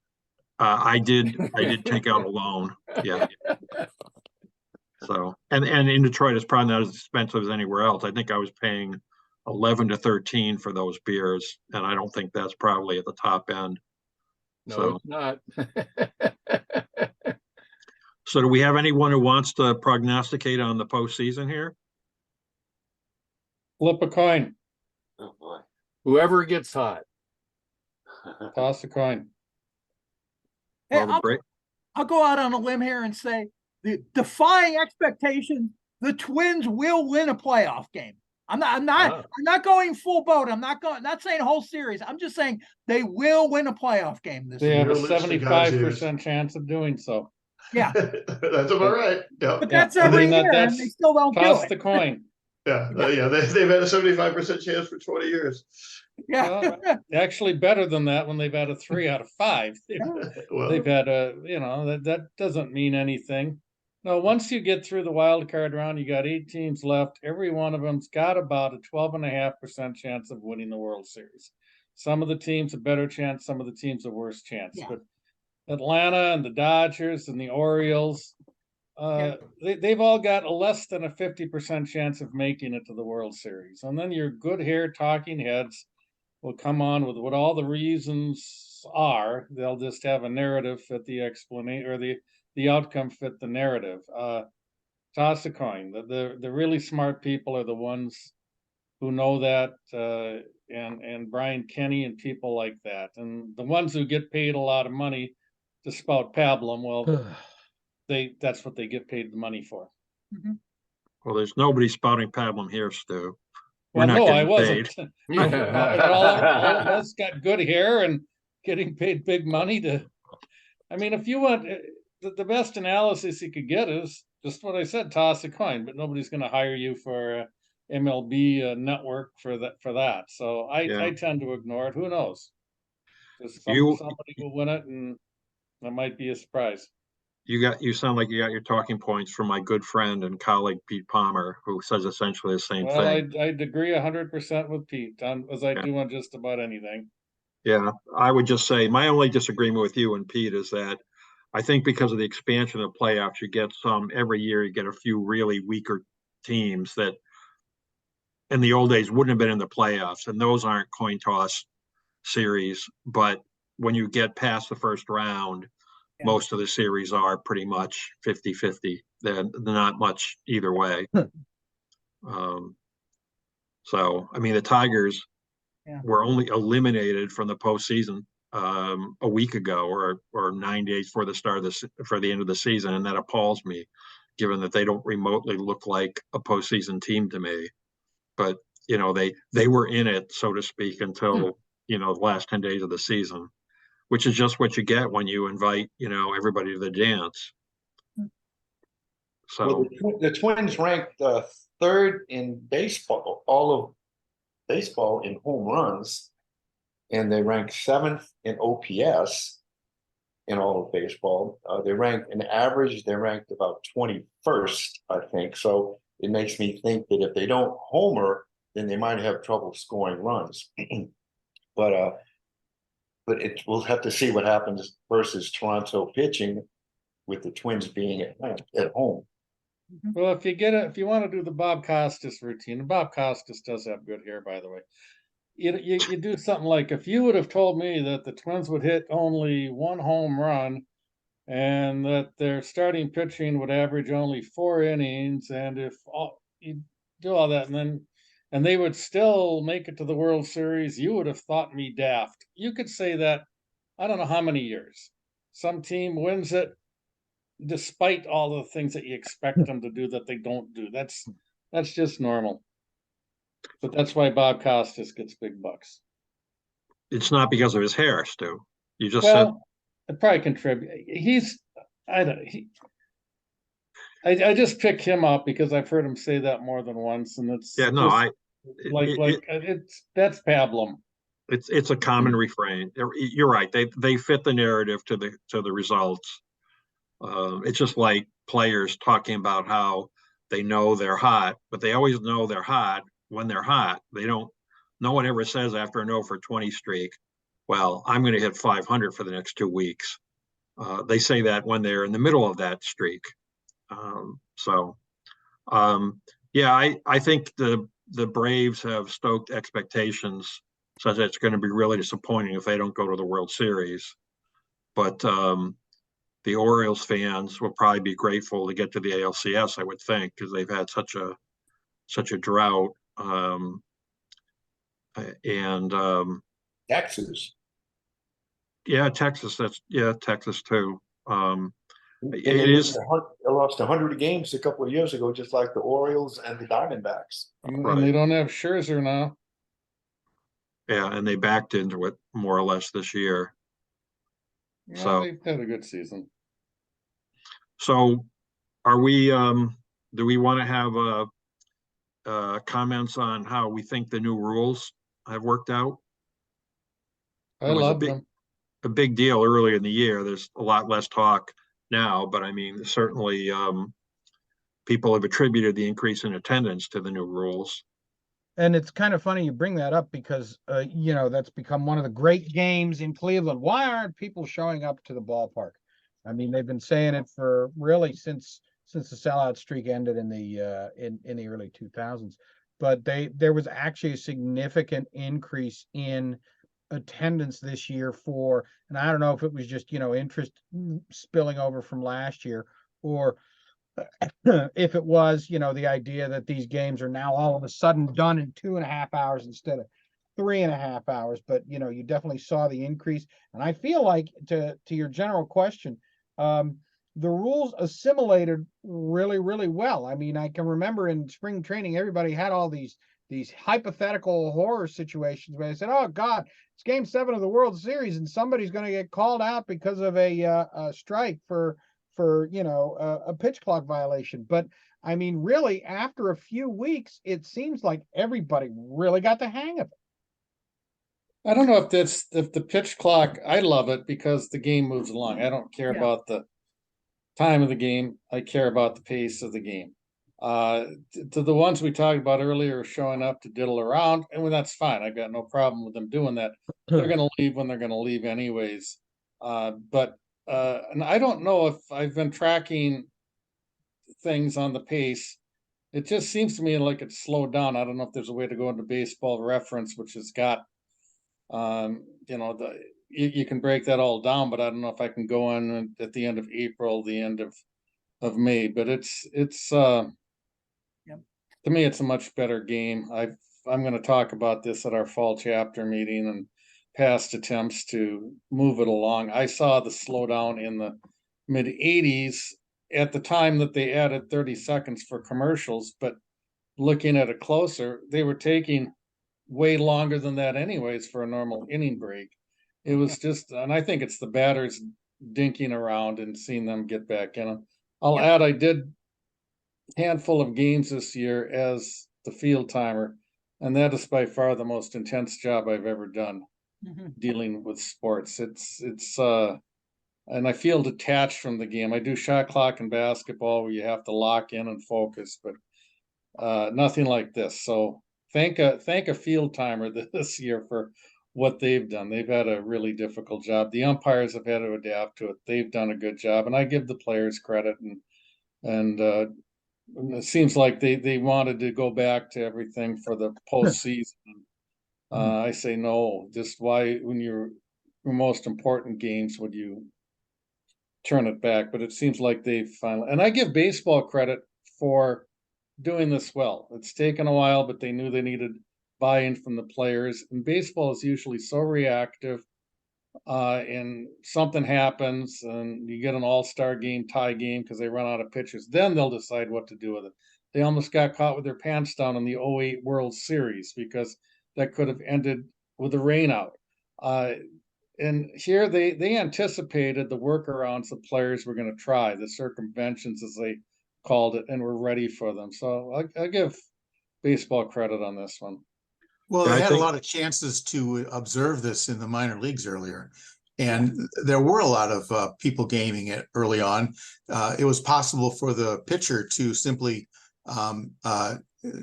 I did take out a loan. Yeah. So, and in Detroit, it's probably not as expensive as anywhere else. I think I was paying 11 to 13 for those beers, and I don't think that's probably at the top end. No, it's not. So do we have anyone who wants to prognosticate on the postseason here? Flip a coin, Oh, boy. Whoever gets hot. toss a coin. Hey, Well, the break, I'll go out on a limb here and say, defying expectations, the Twins will win a playoff game. I'm not going full boat. Not saying whole series. I'm just saying they will win a playoff game this They year. have a Realistic odds is- 75% chance of doing so. Yeah. That's about right. Yeah. But Yeah, that's I every mean, year, and they that's still don't do toss it. the coin. Yeah, they've had a 75% chance for 20 years. Yeah. Well, actually better than that when they've had a 3 out of 5. Well, They've had that doesn't mean anything. No, once you get through the wild card round, you got 8 teams left. Every one of them's got about a 12.5% chance of winning the World Series. Some of the teams a better chance, some of the teams a worse chance. Yeah. But Atlanta and the Dodgers and the Orioles, they've all got a less than a 50% chance of making it to the World Series. And then your good hair talking heads will come on with what all the reasons are. They'll just have a narrative fit the explanation, or the outcome fit the narrative. Toss a coin. The really smart people are the ones who know that, and Brian Kenny and people like that. And the ones who get paid a lot of money to spout pablum, well, that's what they get paid the money for. well, there's nobody spouting pablum here, Stu. We're Well, not no, I getting wasn't. paid. All of us got good hair and getting paid big money to. I mean, if you want the best analysis you could get is just what I said: toss a coin. But nobody's going to hire you for MLB network for that. So I tend to ignore it. Who knows? Just somebody will win it, and that might be a surprise. You sound like you got your talking points from my good friend and colleague Pete Palmer, who says essentially the same Well, thing. I'd agree 100% with Pete, as I do on just about anything. Yeah, I would just say my only disagreement with you and Pete is that I think because of the expansion of playoffs, you get every year you get a few really weaker teams that in the old days wouldn't have been in the playoffs, and those aren't coin toss series. But when you get past the first round, most of the series are pretty much 50-50. They're not much either way. So, I mean, the Tigers were only eliminated from the postseason a week ago, or 9 days for the end of the season, and that appalls me, given that they don't remotely look like a postseason team to me. But they were in it, so to speak, until the last 10 days of the season, which is just what you get when you invite everybody to the dance. So the Twins ranked third in baseball, all of baseball in home runs, and they ranked 7th in OPS in all of baseball. They ranked in average, they ranked about 21st, I think. So it makes me think that if they don't homer, then they might have trouble scoring runs. But we'll have to see what happens versus Toronto pitching, with the Twins being at home. Well, if you want to do the Bob Costas routine, and Bob Costas does have good hair, by the way. You do something like, if you would have told me that the Twins would hit only 1 home run, and that their starting pitching would average only 4 innings, and if you do all that, and they would still make it to the World Series, you would have thought me daft. You could say that, I don't know how many years. Some team wins it despite all the things that you expect them to do that they don't do. That's just normal. But that's why Bob Costas gets big bucks. it's not because of his hair, Stu. You just said it probably contribute. I just pick him up because I've heard him say that more than once, and it's that's pablum. It's a common refrain. You're right. They fit the narrative to the results. It's just like players talking about how they know they're hot, but they always know they're hot when they're hot. No one ever says after an 0-for-20 streak, well, I'm going to hit 500 for the next 2 weeks. They say that when they're in the middle of that streak. I think the Braves have stoked expectations, so that it's going to be really disappointing if they don't go to the World Series. But the Orioles fans will probably be grateful to get to the ALCS, I would think, because they've had such a drought. Um, and Texas. yeah, Texas. Texas too. And It they is lost 100 games a couple of years ago, just like the Orioles and the Diamondbacks. And right. they don't have Scherzer now. Yeah, and they backed into it more or less this year. Yeah, So- they've had a good season. So, are we? Do we want to have comments on how we think the new rules have worked out? I It was love them. a big deal earlier in the year. There's a lot less talk now, but I mean, certainly people have attributed the increase in attendance to the new rules. And it's kind of funny you bring that up because, you know, that's become one of the great games in Cleveland. Why aren't people showing up to the ballpark? I mean, they've been saying it for really since the sellout streak ended in the in the early 2000s. But there was actually a significant increase in attendance this year for, and I don't know if it was just, you know, interest spilling over from last year, or if it was, you know, the idea that these games are now all of a sudden done in 2.5 hours instead of 3.5 hours. But, you know, you definitely saw the increase. And I feel like, to your general question, the rules assimilated really, really well. I mean, I can remember in spring training, everybody had all these hypothetical horror situations where they said, oh God, it's game 7 of the World Series and somebody's going to get called out because of a strike for you know, a pitch clock violation. But I mean, really, after a few weeks, it seems like everybody really got the hang of it. I don't know if the pitch clock, I love it because the game moves along. I don't care Yeah. about the time of the game. I care about the pace of the game. To the ones we talked about earlier showing up to diddle around, and when that's fine. I got no problem with them doing that. They're going to leave when they're going to leave anyways. And I don't know if I've been tracking things on the pace. It just seems to me like it's slowed down. I don't know if there's a way to go into baseball reference, which has got, you know, you can break that all down, but I don't know if I can go in at the end of April, the end of May, but it's Yep. to me, it's a much better game. I'm going to talk about this at our fall chapter meeting and past attempts to move it along. I saw the slowdown in the mid 80s at the time that they added 30 seconds for commercials, but looking at it closer, they were taking way longer than that anyways for a normal inning break. It was just, and I think it's the batters dinking around and seeing them get back in. I'll add, I did handful of games this year as the field timer, and that is by far the most intense job I've ever done dealing with sports. It's and I feel detached from the game. I do shot clock and basketball where you have to lock in and focus, but nothing like this. So thank a field timer this year for what they've done. They've had a really difficult job. The umpires have had to adapt to it. They've done a good job, and I give the players credit. And it seems like they wanted to go back to everything for the postseason. I say no. Just why, when your most important games, would you turn it back? But it seems like they've finally. And I give baseball credit for doing this well. It's taken a while, but they knew they needed buy-in from the players. And baseball is usually so reactive. And something happens and you get an all-star game, tie game, because they run out of pitchers, then they'll decide what to do with it. They almost got caught with their pants down in the 08 World Series because that could have ended with a rain out. And here they anticipated the workarounds the players were going to try, the circumventions as they called it, and were ready for them. So I give baseball credit on this one. Well, Yeah, they I had a think- lot of chances to observe this in the minor leagues earlier. And there were a lot of people gaming it early on. It was possible for the pitcher to simply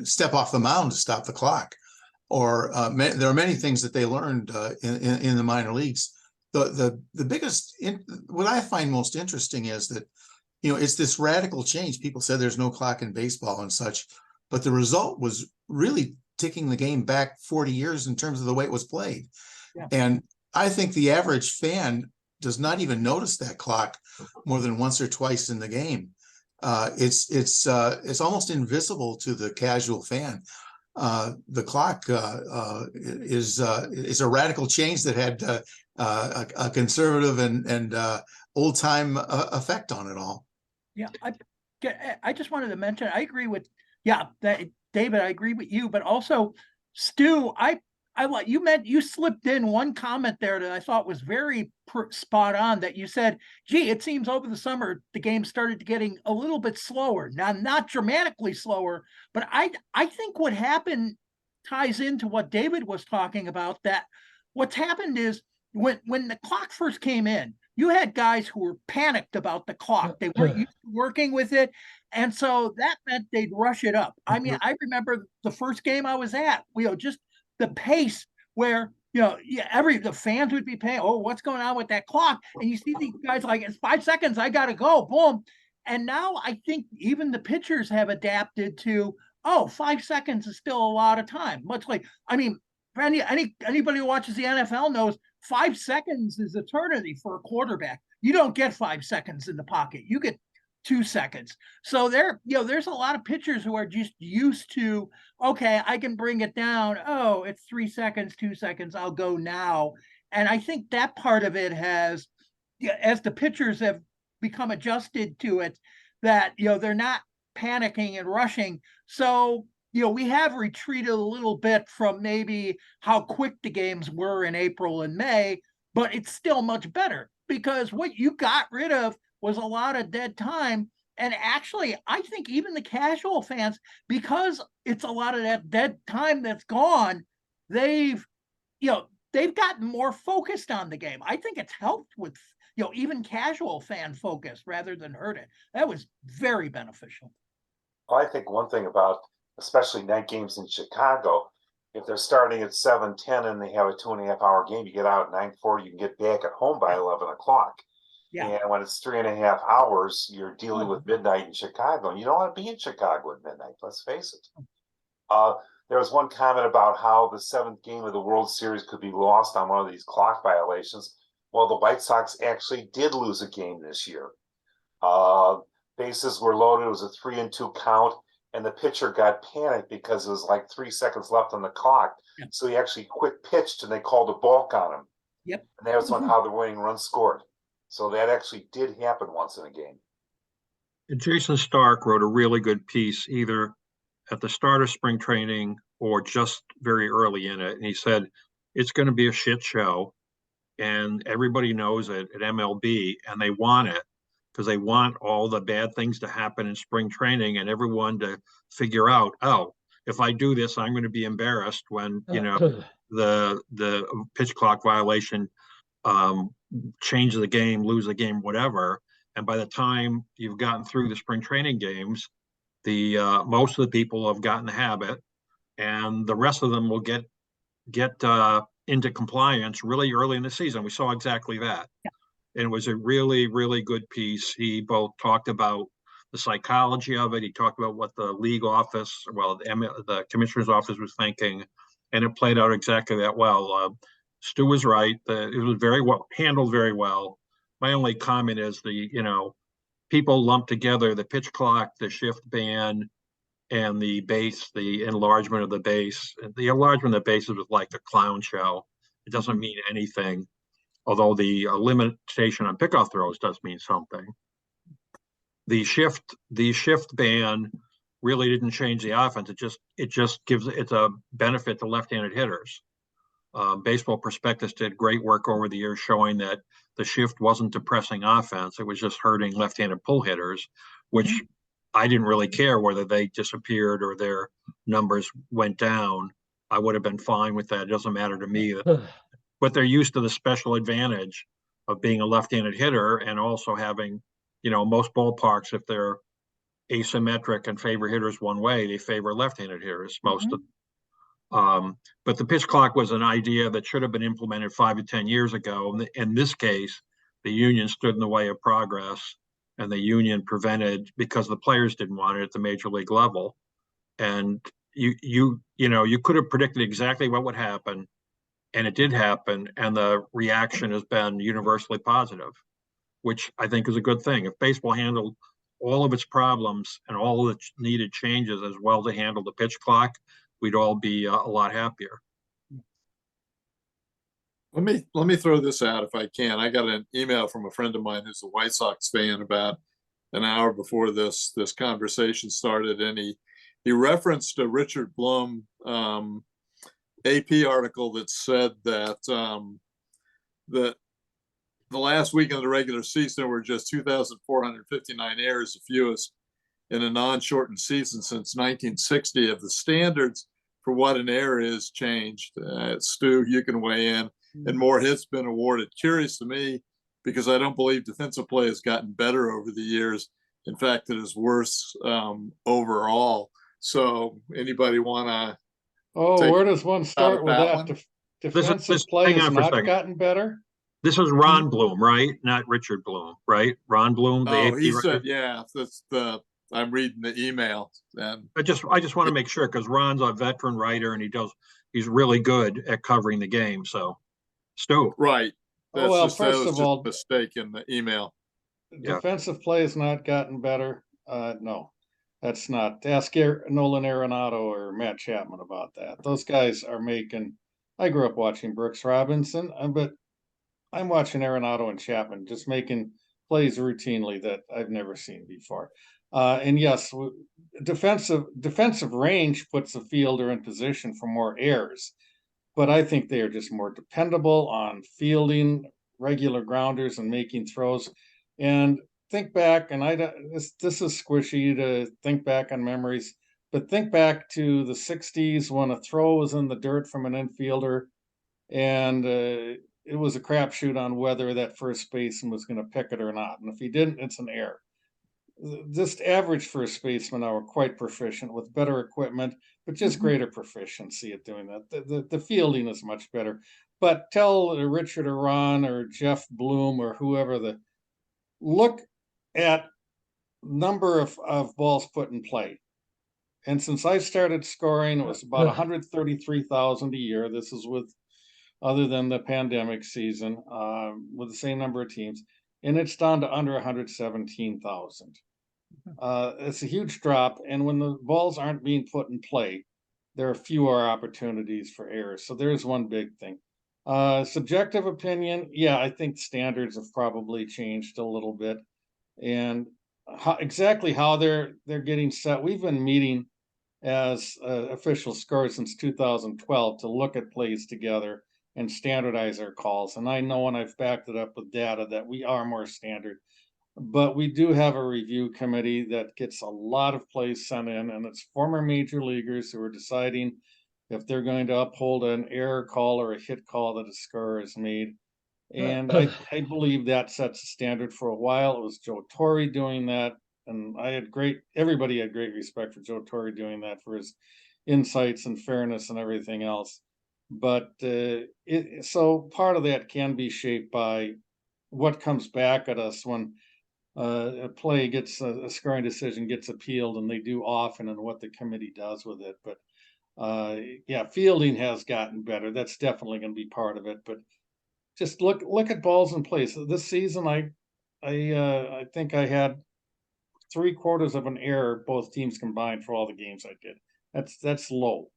step off the mound to stop the clock. Or there are many things that they learned in the minor leagues. The biggest, what I find most interesting is that, you know, it's this radical change. People said there's no clock in baseball and such, but the result was really ticking the game back 40 years in terms of the way it was played. Yeah. And I think the average fan does not even notice that clock more than once or twice in the game. It's almost invisible to the casual fan. the clock is a radical change that had a conservative and old time effect on it all. Yeah, I just wanted to mention, I agree with, yeah, that David, I agree with you, but also Stu, I like you slipped in one comment there that I thought was very spot on, that you said, gee, it seems over the summer the game started getting a little bit slower. Now, not dramatically slower, but I think what happened ties into what David was talking about, that what's happened is when the clock first came in, you had guys who were panicked about the clock. They weren't used to working with it. And so that meant they'd rush it up. I mean, I remember the first game I was at, just the pace where, the fans would be paying, oh, what's going on with that clock? And you see these guys like, it's 5 seconds, I got to go, boom. And now I think even the pitchers have adapted to, 5 seconds is still a lot of time. Much like, I mean, anybody who watches the NFL knows 5 seconds is eternity for a quarterback. You don't get 5 seconds in the pocket. You get 2 seconds. So there's a lot of pitchers who are just used to, okay, I can bring it down. Oh, it's 3 seconds, 2 seconds. I'll go now. And I think that part of it has, as the pitchers have become adjusted to it, that, they're not panicking and rushing. So, we have retreated a little bit from maybe how quick the games were in April and May, but it's still much better, because what you got rid of was a lot of dead time. And actually, I think even the casual fans, because it's a lot of that dead time that's gone, they've gotten more focused on the game. I think it's helped with, even casual fan focus rather than hurt it. That was very beneficial. I think one thing about, especially night games in Chicago, if they're starting at 7:10 and they have a 2.5 hour game, you get out at 9:40, you can get back at home by 11 o'clock. Yeah. And when it's 3.5 hours, you're dealing with midnight in Chicago, and you don't want to be in Chicago at midnight, let's face it. There was one comment about how the 7th game of the World Series could be lost on one of these clock violations. Well, the White Sox actually did lose a game this year. Bases were loaded, it was a 3-2 count, and the pitcher got panicked because it was like 3 seconds left on the clock. Yep. So he actually quick pitched and they called a balk on him. Yep. And that was how the winning run scored. So that actually did happen once in a game. And Jason Stark wrote a really good piece either at the start of spring training or just very early in it. And he said, it's going to be a shit show. And everybody knows it at MLB, and they want it because they want all the bad things to happen in spring training and everyone to figure out, oh, if I do this, I'm going to be embarrassed when, the pitch clock violation change the game, lose the game, whatever. And by the time you've gotten through the spring training games, the most of the people have gotten the habit, and the rest of them will get into compliance really early in the season. We saw exactly that. Yeah. And it was a really, really good piece. He both talked about the psychology of it. He talked about what the league office, the commissioner's office was thinking, and it played out exactly that well. Stu was right. It was very well handled, very well. My only comment is people lump together the pitch clock, the shift ban, and the base, the enlargement of the base. The enlargement of the base is like a clown show. It doesn't mean anything, although the limitation on pickoff throws does mean something. The shift ban really didn't change the offense. It just gives it's a benefit to left-handed hitters. Baseball Prospectus did great work over the years showing that the shift wasn't depressing offense. It was just hurting left-handed pull hitters, which I didn't really care whether they disappeared or their numbers went down. I would have been fine with that. It doesn't matter to me. But they're used to the special advantage of being a left-handed hitter and also having, most ballparks, if they're asymmetric and favor hitters one way, they favor left-handed hitters most of. But the pitch clock was an idea that should have been implemented 5 to 10 years ago. In this case, the union stood in the way of progress, and the union prevented because the players didn't want it at the major league level. And you could have predicted exactly what would happen, and it did happen. And the reaction has been universally positive, which I think is a good thing. If baseball handled all of its problems and all of its needed changes as well to handle the pitch clock, we'd all be a lot happier. Let me throw this out if I can. I got an email from a friend of mine who's a White Sox fan about an hour before this conversation started, and he referenced a Richard Blum AP article that said that that the last week of the regular season there were just 2,459 errors, the fewest in a non-shortened season since 1960. Of the standards for what an error is changed. Stu, you can weigh in. And more hits been awarded. Curious to me, because I don't believe defensive play has gotten better over the years. In fact, it is worse overall. So anybody want to? Oh, where does one start with that? Defensive play hang has on for a not second. gotten better? This is Ron Bloom, right? Not Richard Bloom, right? Ron Bloom, the AP He writer? said, yeah, that's I'm reading the email. And I just want to make sure, because Ron's a veteran writer and he's really good at covering the game. So, Stu. Right. Oh, well, that first was of just all, a mistake in the email. defensive play has not gotten better. No, that's not. Ask Nolan Arenado or Matt Chapman about that. Those guys are making. I grew up watching Brooks Robinson, but I'm watching Arenado and Chapman just making plays routinely that I've never seen before. And yes, defensive range puts the fielder in position for more errors, but I think they are just more dependable on fielding regular grounders and making throws. And think back, and this is squishy to think back on memories, but think back to the 60s when a throw was in the dirt from an infielder, and it was a crapshoot on whether that first baseman was going to pick it or not. And if he didn't, it's an error. Just average first basemen are quite proficient with better equipment, but just greater proficiency at doing that. The fielding is much better. But tell Richard or Ron or Jeff Bloom or whoever look at number of balls put in play. And since I started scoring, it was about 133,000 a year. This is with other than the pandemic season, with the same number of teams, and it's down to under 117,000. It's a huge drop, and when the balls aren't being put in play, there are fewer opportunities for errors. So there's one big thing. Subjective opinion, yeah, I think standards have probably changed a little bit, and exactly how they're getting set. We've been meeting as official scores since 2012 to look at plays together and standardize our calls. And I know, and I've backed it up with data, that we are more standard. But we do have a review committee that gets a lot of plays sent in, and it's former major leaguers who are deciding if they're going to uphold an error call or a hit call that a scorer has made. And I believe that sets a standard. For a while, it was Joe Torre doing that. And everybody had great respect for Joe Torre doing that for his insights and fairness and everything else. But so part of that can be shaped by what comes back at us when a play gets a scoring decision gets appealed, and they do often, and what the committee does with it. But yeah, fielding has gotten better. That's definitely going to be part of it. But just look at balls in place. This season, I think I had 3/4 of an error, both teams combined, for all the games I did. That's low.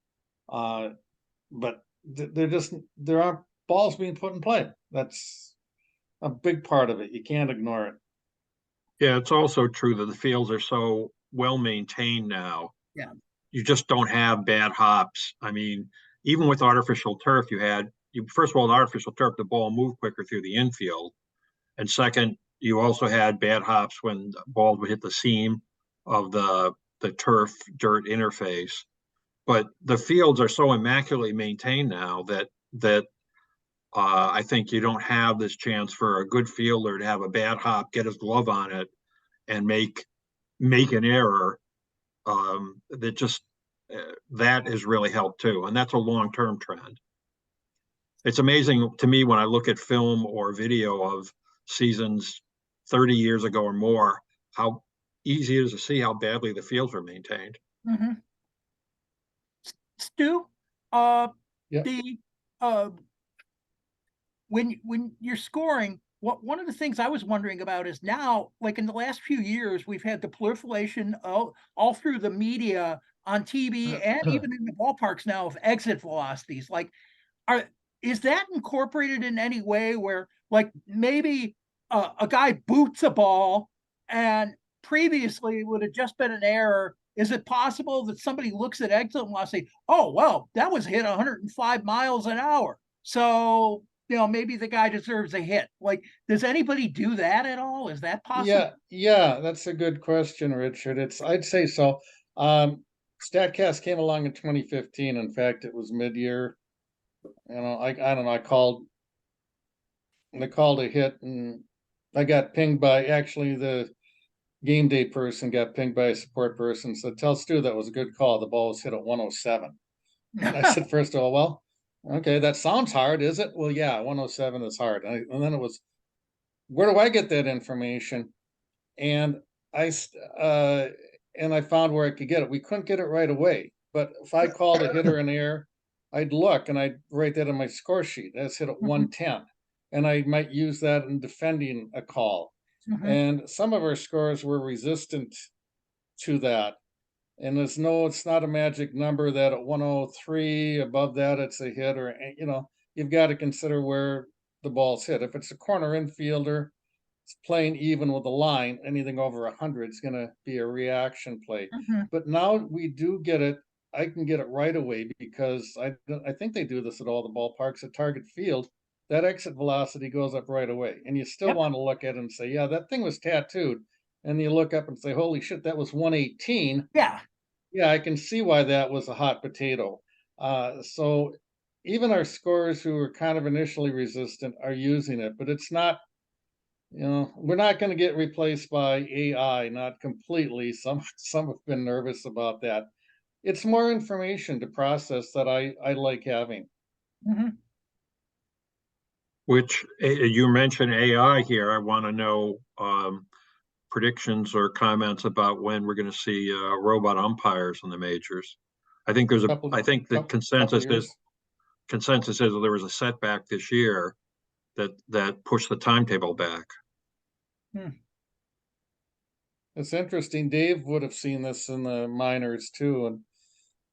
But there aren't balls being put in play. That's a big part of it. You can't ignore it. Yeah, it's also true that the fields are so well maintained now. Yeah. You just don't have bad hops. I mean, even with artificial turf, first of all, the artificial turf, the ball moved quicker through the infield. And second, you also had bad hops when the ball would hit the seam of the turf dirt interface. But the fields are so immaculately maintained now that I think you don't have this chance for a good fielder to have a bad hop, get his glove on it, and make an error. That has really helped too, and that's a long-term trend. It's amazing to me when I look at film or video of seasons 30 years ago or more, how easy it is to see how badly the fields are maintained. Mm-hmm. Stu, Yeah. when you're scoring, one of the things I was wondering about is now, like in the last few years, we've had the proliferation all through the media, on TV, and even in the ballparks now, of exit velocities. Like, is that incorporated in any way where, like, maybe a guy boots a ball and previously it would have just been an error? Is it possible that somebody looks at exit velocity, oh, well, that was hit 105 miles an hour, so maybe the guy deserves a hit? Like, does anybody do that at all? Is that possible? Yeah, that's a good question, Richard. I'd say so. StatCast came along in 2015. In fact, it was mid-year. I don't know. I called a hit, and I got pinged by, actually, the game day person got pinged by a support person, said, "Tell Stu that was a good call. The ball was hit at 107." And I said, first of all, well, okay, that sounds hard, is it? Well, yeah, 107 is hard. And then it was, where do I get that information? And I found where I could get it. We couldn't get it right away, but if I called a hitter in air, I'd look and I'd write that on my score sheet. That's hit at 110, and I might use that in defending a call. And some of our scores were resistant to that. And it's not a magic number that at 103 above that it's a hit, or you've got to consider where the ball's hit. If it's a corner infielder, it's playing even with the line, anything over 100 is going to be a reaction play. But now we do get it. I can get it right away, because I think they do this at all the ballparks at Target Field. That exit velocity goes up right away, and you still want to look at it and say, yeah, that thing was tattooed. And you look up and say, holy shit, that was 118. Yeah, I can see why that was a hot potato. So even our scorers who were kind of initially resistant are using it, but it's not, we're not going to get replaced by AI, not completely. Some have been nervous about that. It's more information to process that I like having. Which you mentioned AI here. I want to know predictions or comments about when we're going to see robot umpires in the majors. I think the consensus is that there was a setback this year that pushed the timetable back. It's interesting. Dave would have seen this in the minors too,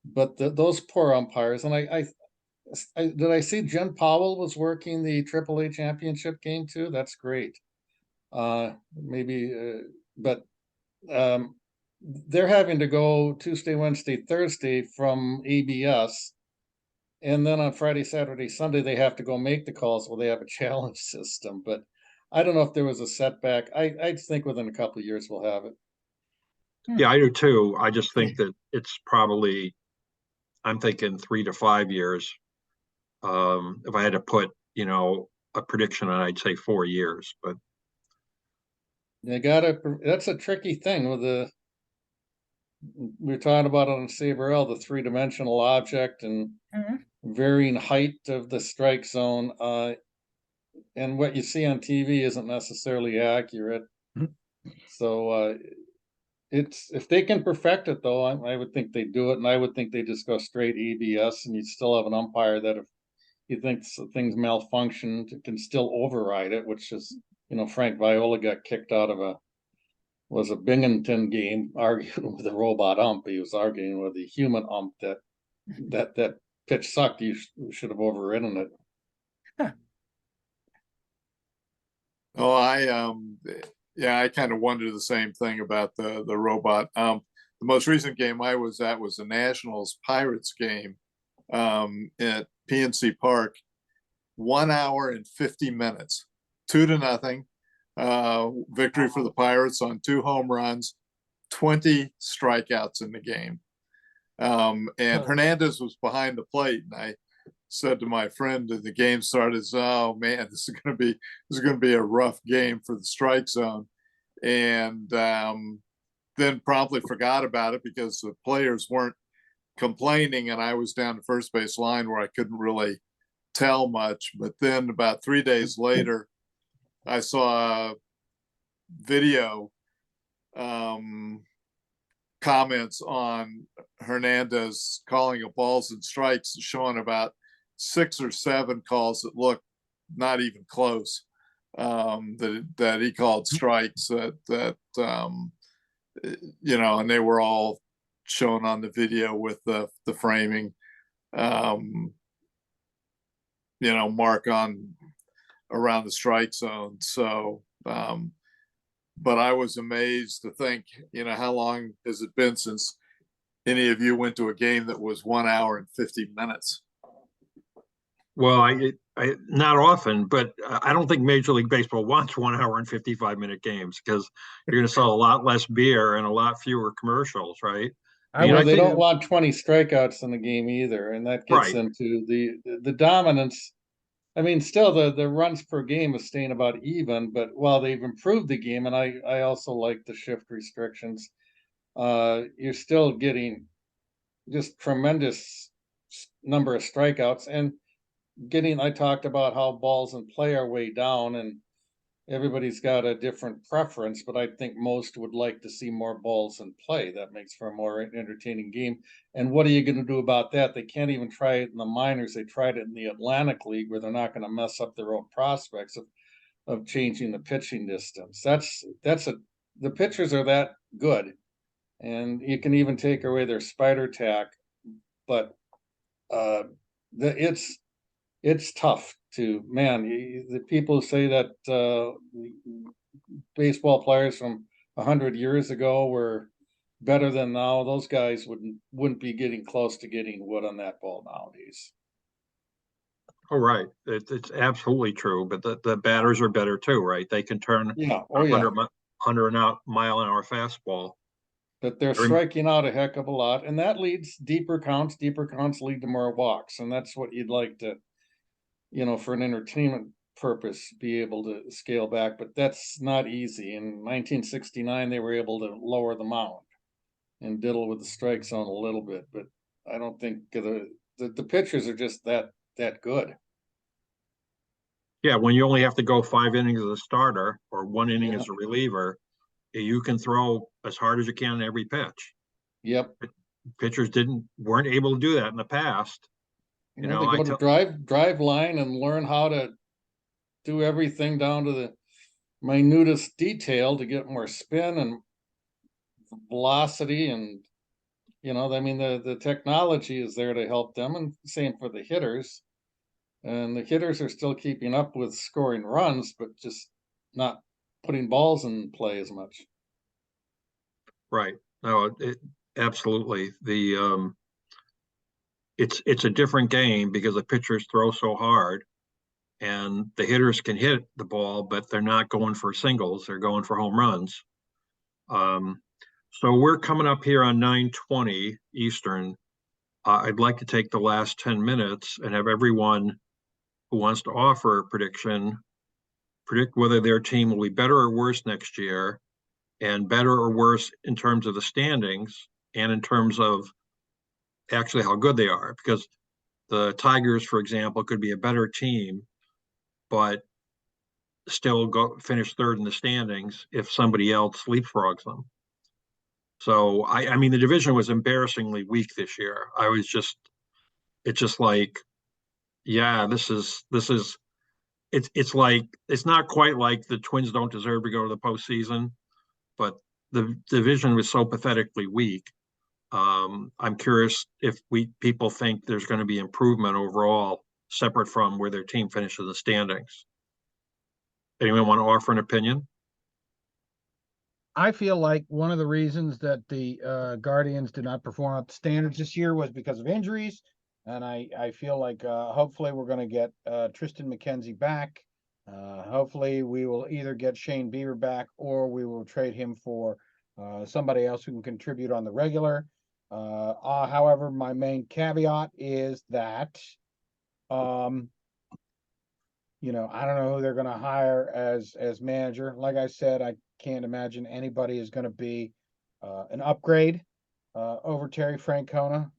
but those poor umpires. And I see Jen Powell was working the AAA championship game too. That's great. But they're having to go Tuesday, Wednesday, Thursday from ABS, and then on Friday, Saturday, Sunday they have to go make the calls. Well, they have a challenge system, but I don't know if there was a setback. I think within a couple of years we'll have it. Yeah, I do too. I just think that it's probably, I'm thinking 3 to 5 years. If I had to put, a prediction on, I'd say 4 years, but that's a tricky thing with we're talking about on SABR, the 3-dimensional object and varying height of the strike zone. And what you see on TV isn't necessarily accurate. So if they can perfect it, though, I would think they do it, and I would think they just go straight ABS, and you'd still have an umpire that, if he thinks things malfunctioned, can still override it, which is, Frank Viola got kicked out of a Binghamton game arguing with a robot ump. He was arguing with a human ump that pitch sucked. You should have overridden it. Oh, I kind of wonder the same thing about the robot. The most recent game I was at was the Nationals Pirates game at PNC Park. 1 hour and 50 minutes, 2-0. Victory for the Pirates on 2 home runs, 20 strikeouts in the game. And Hernandez was behind the plate, and I said to my friend as the game started, "Oh man, this is going to be a rough game for the strike zone." And then promptly forgot about it because the players weren't complaining, and I was down the first base line where I couldn't really tell much. But then about 3 days later, I saw a video comments on Hernandez calling of balls and strikes, showing about 6 or 7 calls that looked not even close. that he called strikes and they were all shown on the video with the framing, mark on around the strike zone. So, but I was amazed to think, how long has it been since any of you went to a game that was 1 hour and 50 minutes? Well, I not often, but I don't think Major League Baseball wants 1 hour and 55-minute games because you're going to sell a lot less beer and a lot fewer commercials, right? Well, they don't want 20 strikeouts in the game either, and that gets Right. into the dominance. I mean, still the runs per game is staying about even, but while they've improved the game, and I also like the shift restrictions, you're still getting just tremendous number of strikeouts and I talked about how balls in play are way down, and everybody's got a different preference, but I think most would like to see more balls in play. That makes for a more entertaining game. And what are you going to do about that? They can't even try it in the minors. They tried it in the Atlantic League, where they're not going to mess up their own prospects of changing the pitching distance. The pitchers are that good, and you can even take away their spider tack, but it's tough to, the people say that baseball players from 100 years ago were better than now. Those guys wouldn't be getting close to getting wood on that ball nowadays. Oh, right. It's absolutely true. But the batters are better too, right? They can turn 100-mile-an-hour fastball. But they're striking out a heck of a lot, and that leads deeper counts. Deeper counts lead to more walks, and that's what you'd like to, for an entertainment purpose, be able to scale back. But that's not easy. In 1969, they were able to lower the mound and diddle with the strike zone a little bit, but I don't think the pitchers are just that good. Yeah, when you only have to go 5 innings as a starter or 1 inning as a reliever, you can throw as hard as you can every pitch. Yep. Pitchers weren't able to do that in the past. They go to drive line and learn how to do everything down to the minutest detail to get more spin and velocity, and the technology is there to help them, and same for the hitters. And the hitters are still keeping up with scoring runs, but just not putting balls in play as much. Right. No, absolutely. It's a different game because the pitchers throw so hard and the hitters can hit the ball, but they're not going for singles. They're going for home runs. So we're coming up here on 9:20 Eastern. I'd like to take the last 10 minutes and have everyone who wants to offer a predict whether their team will be better or worse next year, and better or worse in terms of the standings and in terms of actually how good they are. Because the Tigers, for example, could be a better team, but still finish third in the standings if somebody else leapfrogs them. So I mean, the division was embarrassingly weak this year. It's just like, yeah, it's like, it's not quite like the Twins don't deserve to go to the postseason, but the division was so pathetically weak. I'm curious if people think there's going to be improvement overall, separate from where their team finishes the standings. Anyone want to offer an opinion? I feel like one of the reasons that the Guardians did not perform up to standards this year was because of injuries. And I feel like hopefully we're going to get Tristan McKenzie back. Hopefully we will either get Shane Bieber back or we will trade him for somebody else who can contribute on the regular. However, my main caveat is that, I don't know who they're going to hire as manager. Like I said, I can't imagine anybody is going to be an upgrade over Terry Francona.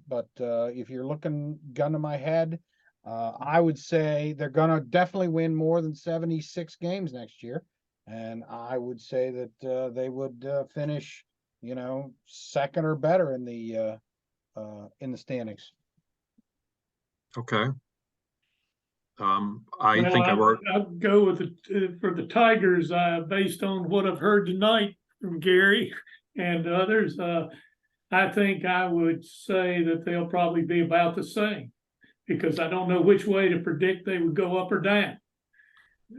But if you're looking gun to my head, I would say they're going to definitely win more than 76 games next year. And I would say that they would finish, second or better in the standings. Okay. I Well, think I'd go with for the Tigers, based on what I've heard tonight from Gary and others. I think I would say that they'll probably be about the same, because I don't know which way to predict they would go up or down.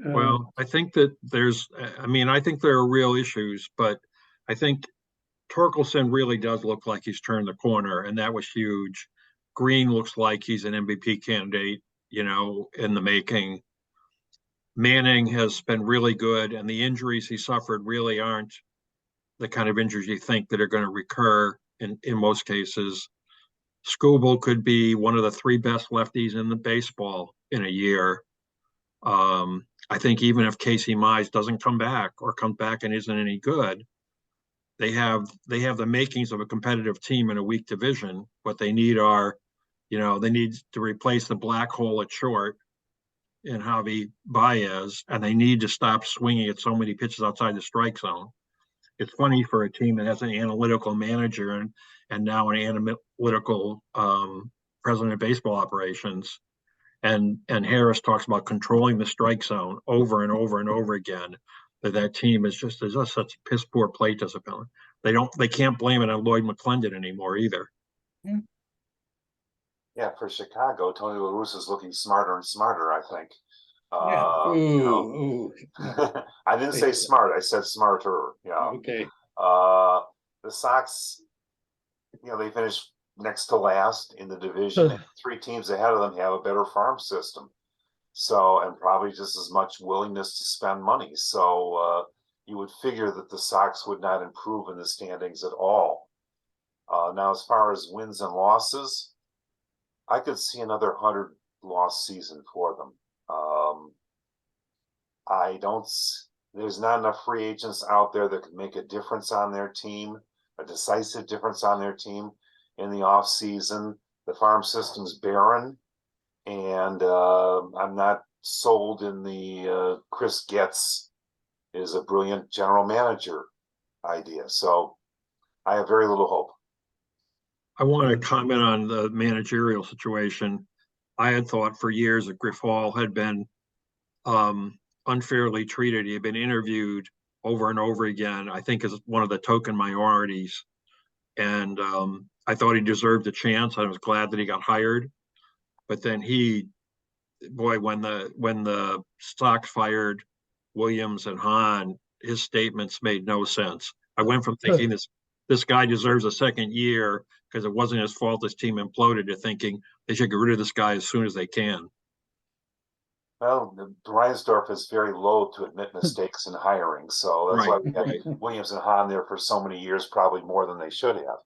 well, I think that I think there are real issues, but I think Torkelson really does look like he's turned the corner, and that was huge. Green looks like he's an MVP candidate, in the making. Manning has been really good, and the injuries he suffered really aren't the kind of injuries you think that are going to recur in most cases. Skubal could be one of the three best lefties in the baseball in a year. I think even if Casey Mize doesn't come back or comes back and isn't any good, they have the makings of a competitive team in a weak division. What they need are, they need to replace the black hole at short in Javi Baez, and they need to stop swinging at so many pitches outside the strike zone. It's funny for a team that has an analytical manager and now an analytical president of baseball operations. And Harris talks about controlling the strike zone over and over and over again. That team is just such piss poor plate discipline. They can't blame it on Lloyd McClendon anymore either. Yeah, for Chicago, Tony La Russa is looking smarter and smarter, I think. I didn't say smart, I said smarter. Okay. The Sox, they finished next to last in the division. And 3 teams ahead of them have a better farm system. So, and probably just as much willingness to spend money. So, you would figure that the Sox would not improve in the standings at all. Now, as far as wins and losses, I could see another 100-loss season for them. There's not enough free agents out there that could make a difference on their team, a decisive difference on their team in the off season. The farm system's barren, and I'm not sold in the Chris Getz is a brilliant general manager idea. So I have very little hope. I want to comment on the managerial situation. I had thought for years that Griff Hall had been unfairly treated. He had been interviewed over and over again, I think as one of the token minorities. And I thought he deserved a chance. I was glad that he got hired. But then when the Sox fired Williams and Hahn, his statements made no sense. I went from thinking this guy deserves a second year because it wasn't his fault his team imploded to thinking they should get rid of this guy as soon as they can. Well, Reinsdorf is very loath to admit mistakes in hiring, so that's why we had Williams and Hahn there for so many years, probably more than they should have,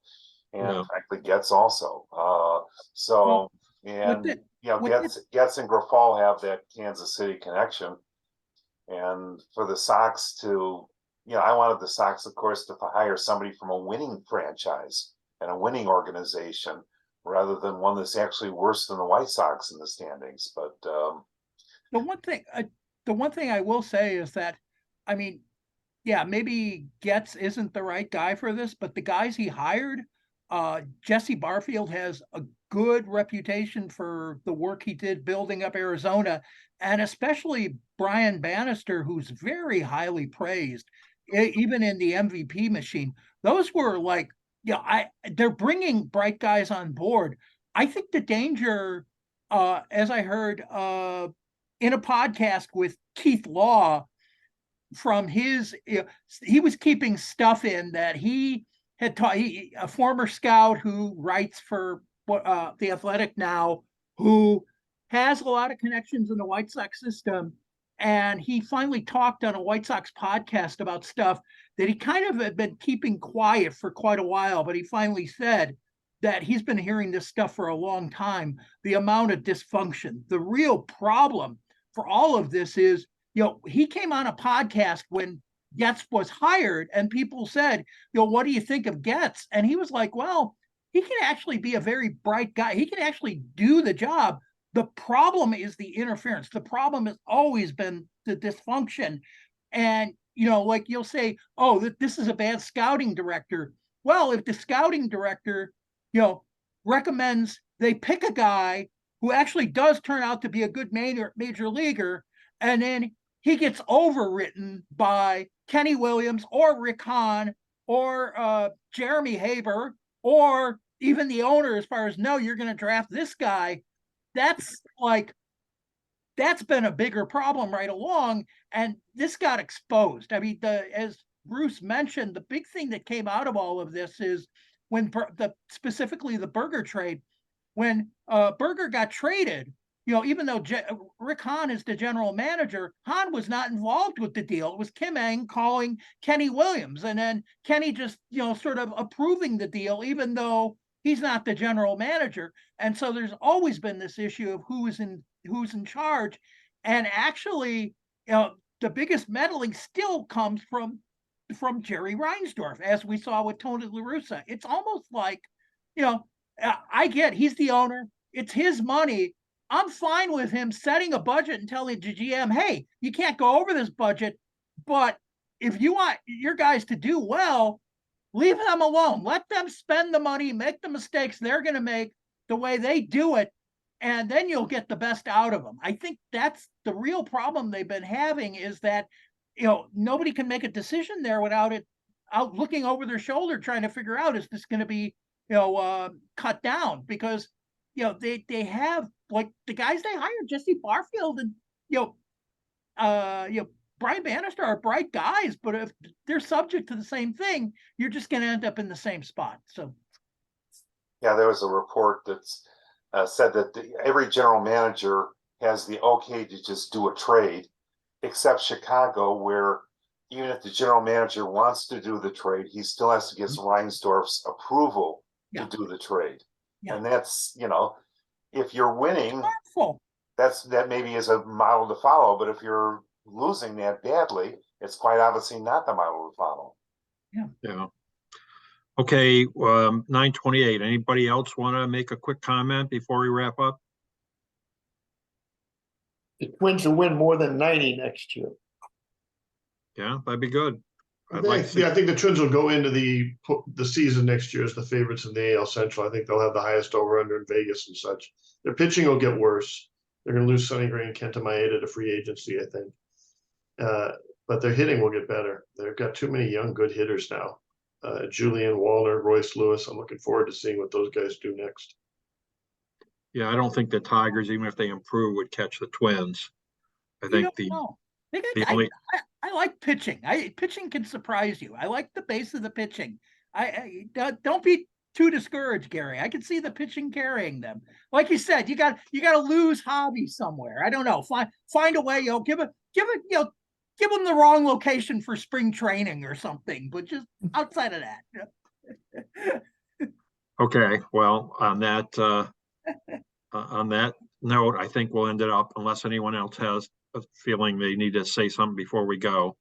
and frankly, Getz also. Getz and Grifol have that Kansas City connection, and for the Sox to, I wanted the Sox, of course, to hire somebody from a winning franchise and a winning organization rather than one that's actually worse than the White Sox in the standings, but. The one thing I will say is that, maybe Getz isn't the right guy for this, but the guys he hired, Jesse Barfield has a good reputation for the work he did building up Arizona, and especially Brian Bannister, who's very highly praised, even in the MVP machine. Those were they're bringing bright guys on board. I think the danger, as I heard, in a podcast with Keith Law from he was keeping stuff in that he had taught, a former scout who writes for The Athletic now, who has a lot of connections in the White Sox system. And he finally talked on a White Sox podcast about stuff that he kind of had been keeping quiet for quite a while, but he finally said that he's been hearing this stuff for a long time. The amount of dysfunction, the real problem for all of this is, he came on a podcast when Getz was hired and people said, what do you think of Getz? And he was like, well, he can actually be a very bright guy. He can actually do the job. The problem is the interference. The problem has always been the dysfunction. And, you'll say, oh, this is a bad scouting director. Well, if the scouting director, recommends they pick a guy who actually does turn out to be a good major leaguer, and then he gets overwritten by Kenny Williams or Rick Hahn or Jeremy Haber or even the owner, as far as, no, you're going to draft this guy. That's been a bigger problem right along, and this got exposed. I mean, as Bruce mentioned, the big thing that came out of all of this is when specifically the Berger trade, when Berger got traded, even though Rick Hahn is the general manager, Hahn was not involved with the deal. It was Kim Eng calling Kenny Williams, and then Kenny just, sort of approving the deal, even though he's not the general manager. And so there's always been this issue of who's in charge. And actually, the biggest meddling still comes from Jerry Reinsdorf, as we saw with Tony La Russa. It's almost like, I get he's the owner, it's his money. I'm fine with him setting a budget and telling the GM, hey, you can't go over this budget, but if you want your guys to do well, leave them alone. Let them spend the money, make the mistakes they're going to make the way they do it, and then you'll get the best out of them. I think that's the real problem they've been having, is that, nobody can make a decision there without it out looking over their shoulder, trying to figure out, is this going to be, cut down? Because, they have, like, the guys they hired, Jesse Barfield and, Brian Bannister are bright guys, but if they're subject to the same thing, you're just going to end up in the same spot. So, yeah, there was a report that's said that every general manager has the okay to just do a trade, except Chicago, where even if the general manager wants to do the trade, he still has to get Reinsdorf's approval to do the trade. Yeah. And that's, if you're winning, that maybe is a model to follow, but if you're losing that badly, it's quite obviously not the model to follow. Yeah. Okay, 9:28. Anybody else want to make a quick comment before we wrap up? The Twins will win more than 90 next year. Yeah, that'd be good. I think the Twins will go into the season next year as the favorites in the AL Central. I think they'll have the highest over-under in Vegas and such. Their pitching will get worse. They're going to lose Sonny Gray and Kenta Maeda to free agency, I think. But their hitting will get better. They've got too many young, good hitters now. Julian Wallner, Royce Lewis. I'm looking forward to seeing what those guys do next. Yeah, I don't think the Tigers, even if they improve, would catch the Twins. I think I like pitching. Pitching can surprise you. I like the base of the pitching. I don't be too discouraged, Gary. I can see the pitching carrying them. Like you said, you got to lose hobby somewhere. I don't know. Find a way. Give them the wrong location for spring training or something. But just outside of that. Okay. Well, on that note, I think we'll end it up, unless anyone else has a feeling they need to say something before we go.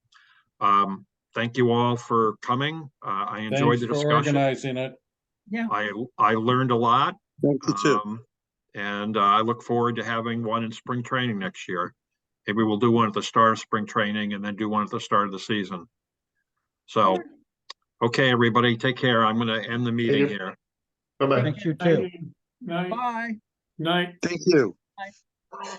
Thank you all for coming. I enjoyed the discussion. Organizing it. Yeah, I learned a lot. Thank you too. And I look forward to having one in spring training next year. Maybe we'll do one at the start of spring training and then do one at the start of the season. So, okay, everybody, take care. I'm going to end the meeting here. Bye-bye. Thank you too. Night. Bye. Night. Thank you. Bye.